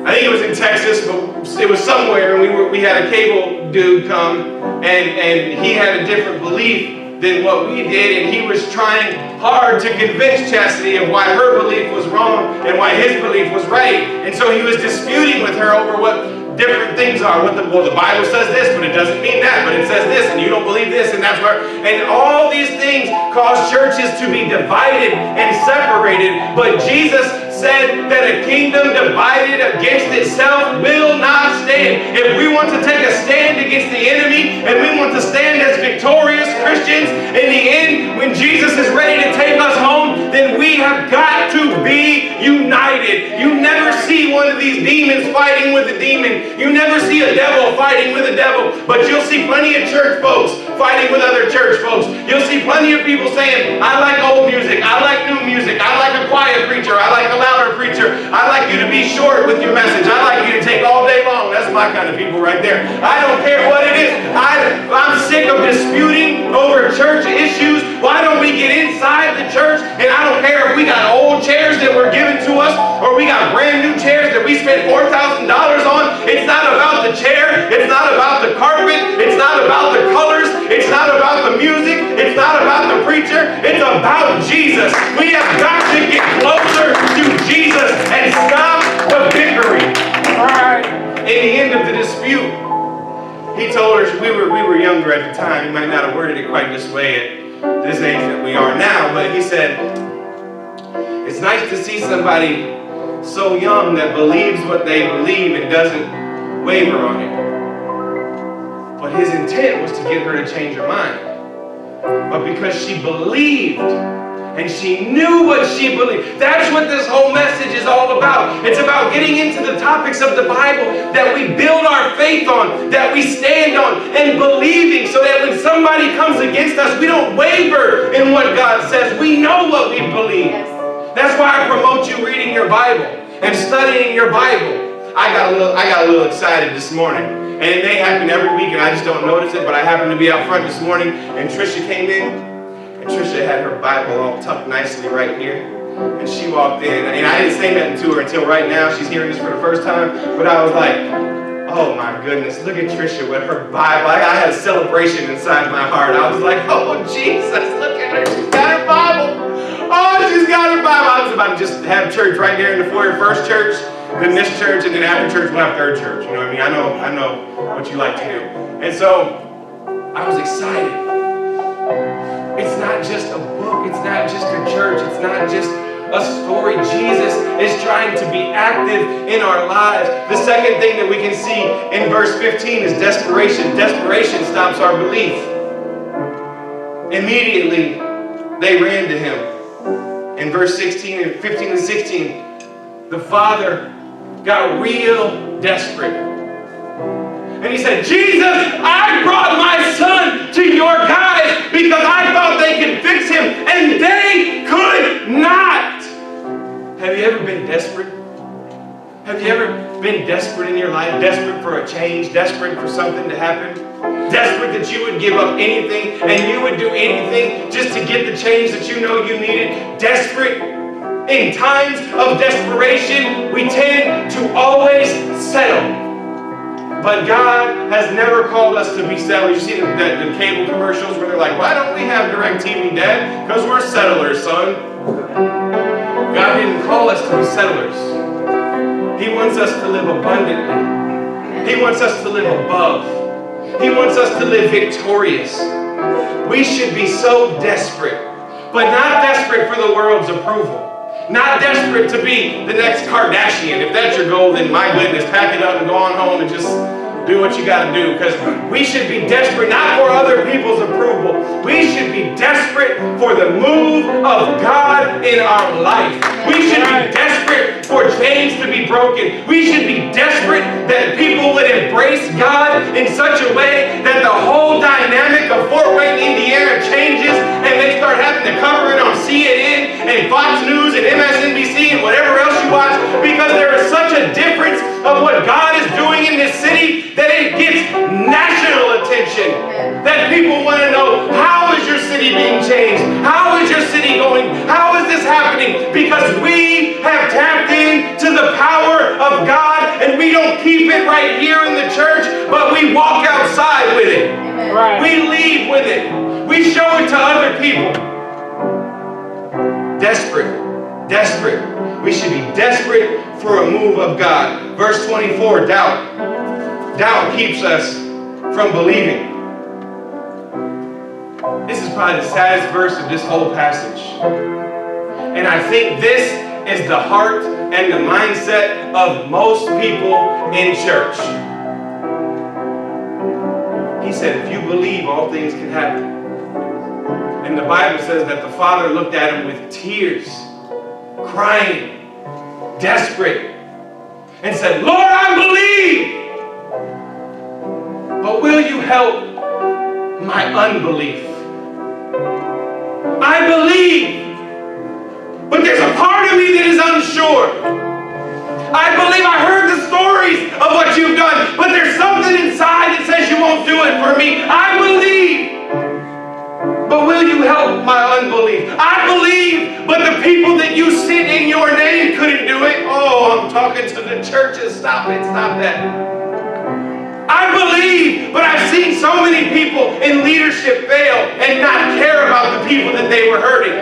I think it was in Texas, but it was somewhere, and we had a cable dude come, and he had a different belief than what we did, and he was trying hard to convince Chastity of why her belief was wrong and why his belief was right. And so he was disputing with her over what different things are. The Bible says this, but it doesn't mean that, but it says this, and you don't believe this, and that's where. And all these things cause churches to be divided and separated, but Jesus said that a kingdom divided against itself will not stand. If we want to take a stand against the enemy, and we want to stand as victorious Christians, in the end, when Jesus is ready to take us home, then we have got to be united. You never see one of these demons fighting with a demon. You never see a devil fighting with a devil, but you'll see plenty of church folks fighting with other church folks. You'll see plenty of people saying, I like old music, I like new music, I like a quiet preacher, I like a louder preacher, I like you to be short with your message, I like you to take all day long. That's my kind of people right there. I don't care what it is. I'm sick of disputing over church issues. Why don't we get inside the church? And I don't care if we got old chairs that were given to us or we got brand new chairs that we spent $4,000 on. It's not about the chair. It's not about the carpet. It's not about the colors. It's not about the music. It's not about the preacher. It's about Jesus. We have got to get closer to Jesus and stop the bickering. All right. In the end of the dispute, he told her, we were younger at the time. He might not have worded it quite this way at this age that we are now, but he said, it's nice to see somebody so young that believes what they believe and doesn't waver on it. But his intent was to get her to change her mind. But because she believed and she knew what she believed. That's what this whole message is all about. It's about getting into the topics of the Bible that we build our faith on, that we stand on, and believing so that when somebody comes against us, we don't waver in what God says. We know what we believe. That's why I promote you reading your Bible and studying your Bible. I got a little excited this morning. And it may happen every week and I just don't notice it, but I happened to be out front this morning and Trisha came in and Trisha had her Bible all tucked nicely right here. And she walked in and I didn't say nothing to her until right now. She's hearing this for the first time, but I was like, oh my goodness, look at Trisha with her Bible. I had a celebration inside my heart. I was like, oh Jesus, look at her. She's got her Bible. Oh, she's got her Bible. I was about to just have church right there in the foyer, first church, then this church, and then after church, we'll have third church. You know what I mean? I know what you like to do. And so, I was excited. It's not just a book. It's not just a church. It's not just a story. Jesus is trying to be active in our lives. The second thing that we can see in verse 15 is desperation. Desperation stops our belief. Immediately, they ran to him. In verse 15 and 16, the father got real desperate. And he said, Jesus, I brought my son to your guys because I thought they could fix him, and they could not. Have you ever been desperate? Have you ever been desperate in your life? Desperate for a change? Desperate for something to happen? Desperate that you would give up anything and you would do anything just to get the change that you know you needed? Desperate? In times of desperation, we tend to always settle. But God has never called us to be settlers. You see the cable commercials where they're like, why don't we have DirecTV, Dad? Because we're settlers, son. God didn't call us to be settlers. He wants us to live abundantly. He wants us to live above. He wants us to live victorious. We should be so desperate, but not desperate for the world's approval. Not desperate to be the next Kardashian. If that's your goal, then my goodness, pack it up and go on home and just do what you got to do. Because we should be desperate not for other people's approval. We should be desperate for the move of God in our life. We should be desperate for chains to be broken. We should be desperate that people would embrace God in such a way that the whole dynamic of Fort Wayne, Indiana changes and they start having to cover it on CNN and Fox News and MSNBC and whatever else you watch, because there is such a difference of what God is doing in this city that it gets national attention. That people want to know, how is your city being changed? How is your city going? How is this happening? Because we have tapped into the power of God, and we don't keep it right here in the church, but we walk outside with it. Right. We lead with it. We show it to other people. Desperate. We should be desperate for a move of God. Verse 24, doubt. Doubt keeps us from believing. This is probably the saddest verse of this whole passage. And I think this is the heart and the mindset of most people in church. He said, if you believe, all things can happen. And the Bible says that the father looked at him with tears, crying, desperate, and said, Lord, I believe, but will you help my unbelief? I believe, but there's a part of me that is unsure. I believe, I heard the stories of what you've done, but there's something inside that says you won't do it for me. I believe, but will you help my unbelief? I believe, but the people that you sent in your name couldn't do it. Oh, I'm talking to the churches. Stop that. I believe, but I've seen so many people in leadership fail and not care about the people that they were hurting.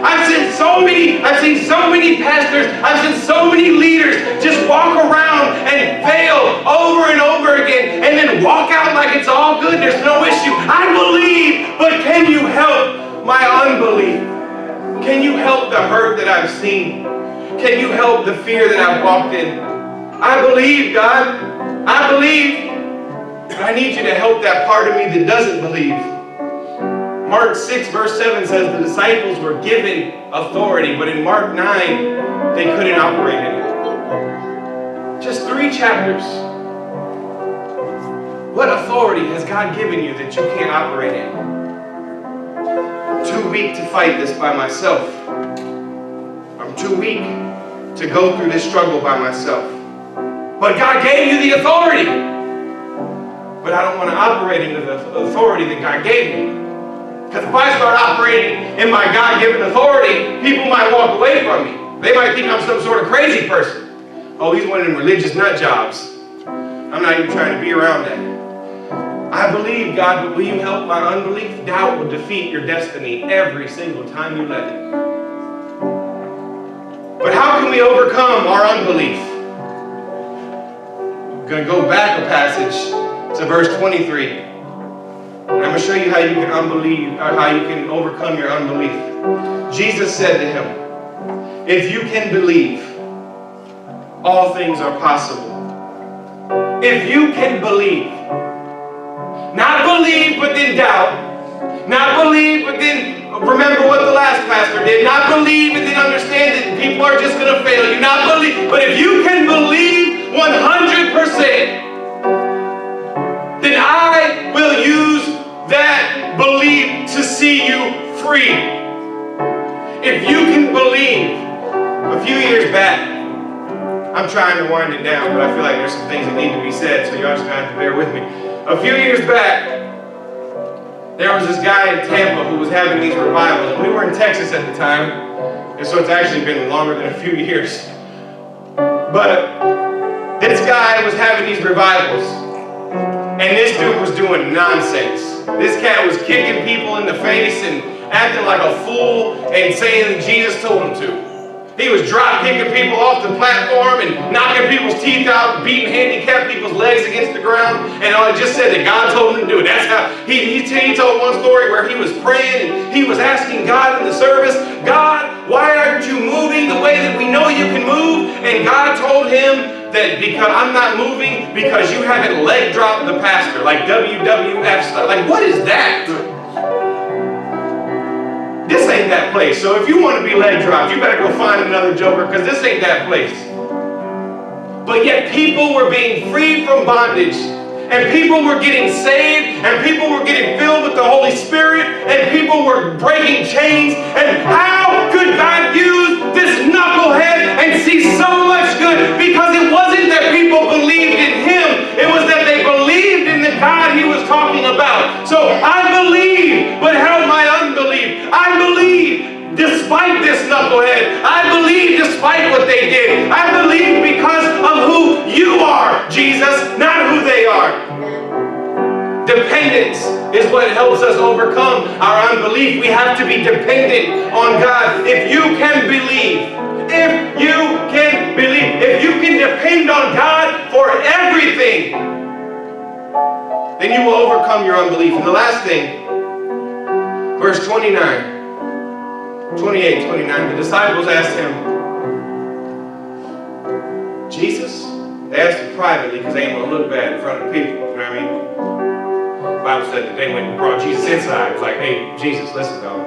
I've seen so many pastors, I've seen so many leaders just walk around and fail over and over again and then walk out like it's all good, there's no issue. I believe, but can you help my unbelief? Can you help the hurt that I've seen? Can you help the fear that I've walked in? I believe, God. I believe, but I need you to help that part of me that doesn't believe. Mark 6 verse 7 says the disciples were given authority, but in Mark 9, they couldn't operate in it. Just 3 chapters. What authority has God given you that you can't operate in? I'm too weak to fight this by myself. I'm too weak to go through this struggle by myself. But God gave you the authority. but I don't want to operate into the authority that God gave me. Because if I start operating in my God-given authority, people might walk away from me. They might think I'm some sort of crazy person. Oh, he's one of them religious nut jobs. I'm not even trying to be around that. I believe, God, but will you help my unbelief? Doubt will defeat your destiny every single time you let it. But how can we overcome our unbelief? I'm going to go back a passage to verse 23. And I'm going to show you how you can overcome your unbelief. Jesus said to him, if you can believe, all things are possible. If you can believe. Not believe, but then doubt. Not believe, but then remember what the last pastor did. Not believe, and then understand that people are just going to fail you. Not believe, but if you can believe 100%, then I will use that belief to see you free. If you can believe. A few years back, I'm trying to wind it down, but I feel like there's some things that need to be said, so y'all just going to have to bear with me. A few years back, there was this guy in Tampa who was having these revivals. We were in Texas at the time, and so it's actually been longer than a few years. But this guy was having these revivals, and this dude was doing nonsense. This cat was kicking people in the face and acting like a fool and saying that Jesus told him to. He was drop kicking people off the platform and knocking people's teeth out, beating handicapped people's legs against the ground, and it just said that God told him to do it. That's how he told one story where he was praying and he was asking God in the service, God, why aren't you moving the way that we know you can move? And God told him that because I'm not moving because you haven't leg dropped the pastor, like WWF stuff. Like, what is that? This ain't that place. So if you want to be leg dropped, you better go find another joker, because this ain't that place. But yet people were being freed from bondage, and people were getting saved, and people were getting filled with the Holy Spirit, and people were breaking chains. And how could God use this knucklehead and see so much good? Because it wasn't that people believed in him, it was that they believed in the God he was talking about. So I believe, but help my unbelief. I believe despite this knucklehead. I believe despite what they did. I believe because of who you are, Jesus, not who they are. Dependence is what helps us overcome our unbelief. We have to be dependent on God. If you can believe, if you can believe, if you can depend on God for everything, then you will overcome your unbelief. And the last thing, verse 28, 29, the disciples asked him, Jesus? They asked him privately because they didn't want to look bad in front of the people. You know what I mean? The Bible said that they went and brought Jesus inside. It was like, hey, Jesus, listen, dog.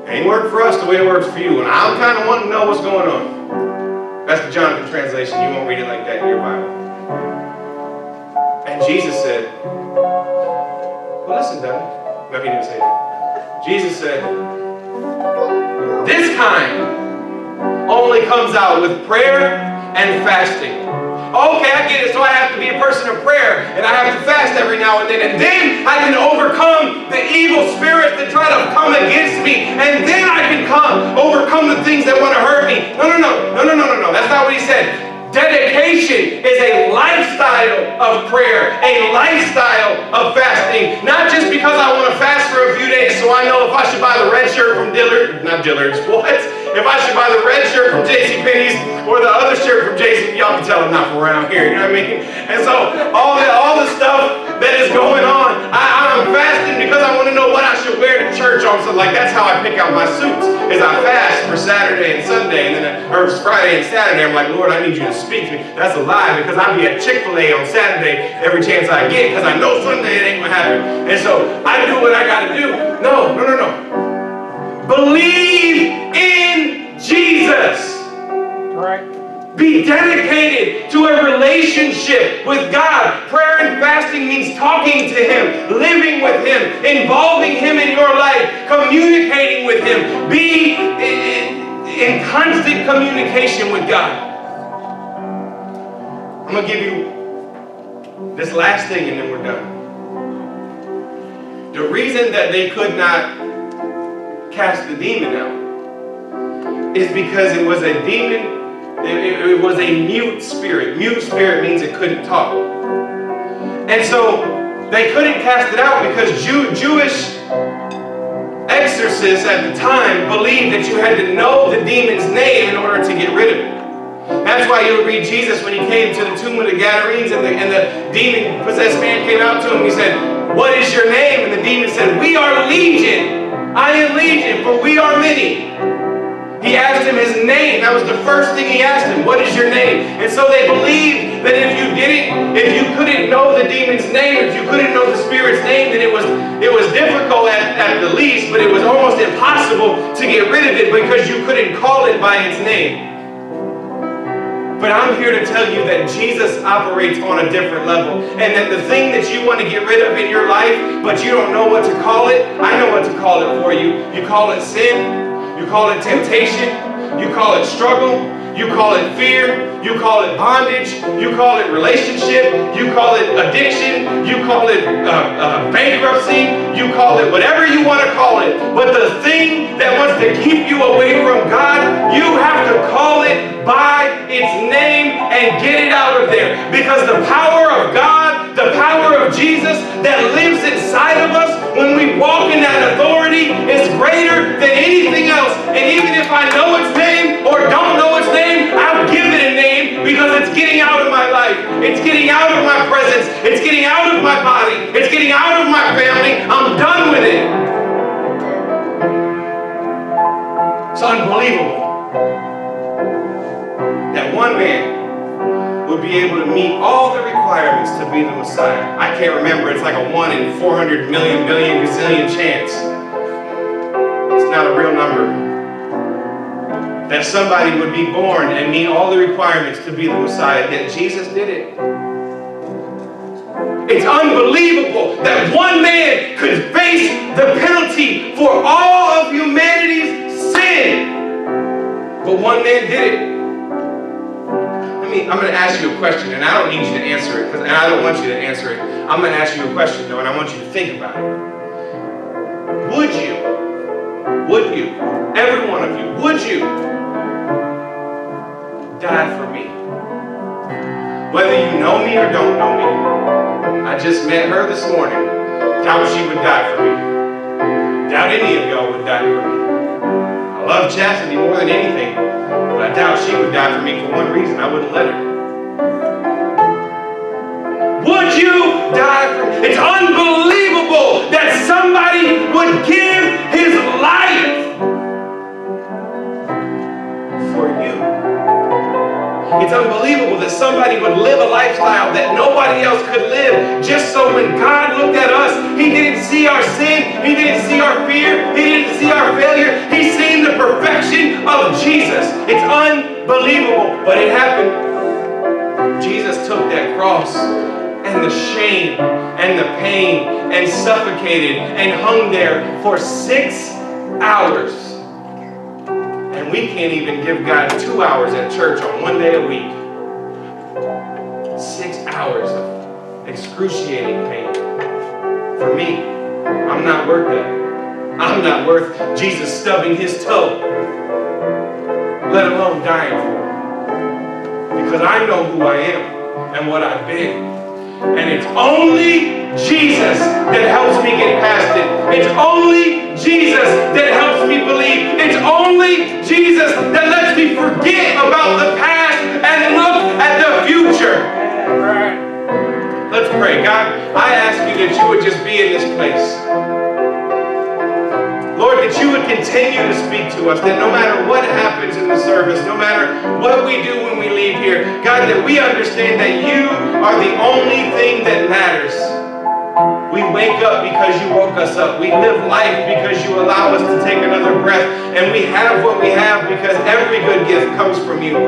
It ain't worked for us the way it works for you. And I'm kind of wanting to know what's going on. That's the Jonathan translation. You won't read it like that in your Bible. And Jesus said, well, listen, Donnie. No, he didn't say that. Jesus said, this kind only comes out with prayer and fasting. Okay, I get it. So I have to be a person of prayer, and I have to fast every now and then I can overcome the evil spirits that try to come against me, and then I can overcome the things that want to hurt me. No. That's not what he said. Dedication is a lifestyle of prayer, a lifestyle of fasting. Not just because I want to fast for a few days so I know if I should buy the red shirt from Dillard's, what? If I should buy the red shirt from JCPenney's or the other shirt from JC, y'all can tell I'm not from around here, you know what I mean? And so all the stuff that is going on, I'm fasting because I want to know what I should wear to church on. So like that's how I pick out my suits, is I fast for Saturday and Sunday, and then or Friday and Saturday. I'm like, Lord, I need you to speak to me. That's a lie, because I'll be at Chick-fil-A on Saturday every chance I get, because I know Sunday it ain't gonna happen. And so I do what I gotta do. No. Believe in Jesus. All right. Be dedicated to a relationship with God. Prayer and fasting means talking to Him, living with Him, involving Him in your life, communicating with Him. Be in constant communication with God. I'm going to give you This last thing, and then we're done. The reason that they could not cast the demon out is because it was a demon, it was a mute spirit. Mute spirit means it couldn't talk. And so they couldn't cast it out because Jewish exorcists at the time believed that you had to know the demon's name in order to get rid of it. That's why you would read Jesus when he came to the tomb of the Gadarenes and the demon-possessed man came out to him. He said, "What is your name?" And the demon said, "We are legion. I am legion, for we are many." He asked him his name. That was the first thing he asked him. "What is your name?" And so they believed that if you couldn't know the demon's name, if you couldn't know the spirit's name, then it was difficult at the least, but it was almost impossible to get rid of it because you couldn't call it by its name. But I'm here to tell you that Jesus operates on a different level. And that the thing that you want to get rid of in your life, but you don't know what to call it, I know what to call it for you. You call it sin. You call it temptation. You call it struggle. You call it fear. You call it bondage. You call it relationship. You call it addiction. You call it bankruptcy. You call it whatever you want to call it. But the thing that wants to keep you away from God, you have to call it by its name and get it out of there. Because the power of God, the power of Jesus that lives inside of us when we walk in that authority is greater than anything else. And even if I know its name or don't know its name, I'll give it a name because it's getting out of my life. It's getting out of my presence. It's getting out of my body. It's getting out of my family. I'm done with it. It's unbelievable that one man would be able to meet all the requirements to be the Messiah. I can't remember. It's like a 1 in 400 million, billion, gazillion chance. It's not a real number. That somebody would be born and meet all the requirements to be the Messiah. Yet Jesus did it. It's unbelievable that one man could face the penalty for all of humanity's sin. But one man did it. I'm going to ask you a question, and I don't need you to answer it, and I don't want you to answer it. I'm going to ask you a question, though, and I want you to think about it. Would you, every one of you, would you die for me? Whether you know me or don't know me. I just met her this morning. Doubt she would die for me. Doubt any of y'all would die for me. I love Chastity more than anything. But I doubt she would die for me for one reason. I wouldn't let her. Would you die for me? It's unbelievable that somebody would give his life for you. It's unbelievable that somebody would live a lifestyle that nobody else could live just so when God looked at us, he didn't see our sin, he didn't see our fear, he didn't see our failure, he seen the perfection of Jesus. It's unbelievable, but it happened. Jesus took that cross and the shame and the pain and suffocated and hung there for 6 hours. And we can't even give God 2 hours at church on one day a week. 6 hours of excruciating pain. For me, I'm not worth that. I'm not worth Jesus stubbing his toe, let alone dying for him. Because I know who I am and what I've been. And it's only Jesus that helps me get past it. It's only Jesus that helps me believe. It's only Jesus that lets me forget about the past and look at the future. Let's pray. God, I ask you that you would just be in this place. Lord, that you would continue to speak to us, that no matter what happens in the service, no matter what we do when we leave here, God, that we understand that you are the only thing that matters. We wake up because you woke us up. We live life because you allow us to take another breath. And we have what we have because every good gift comes from you.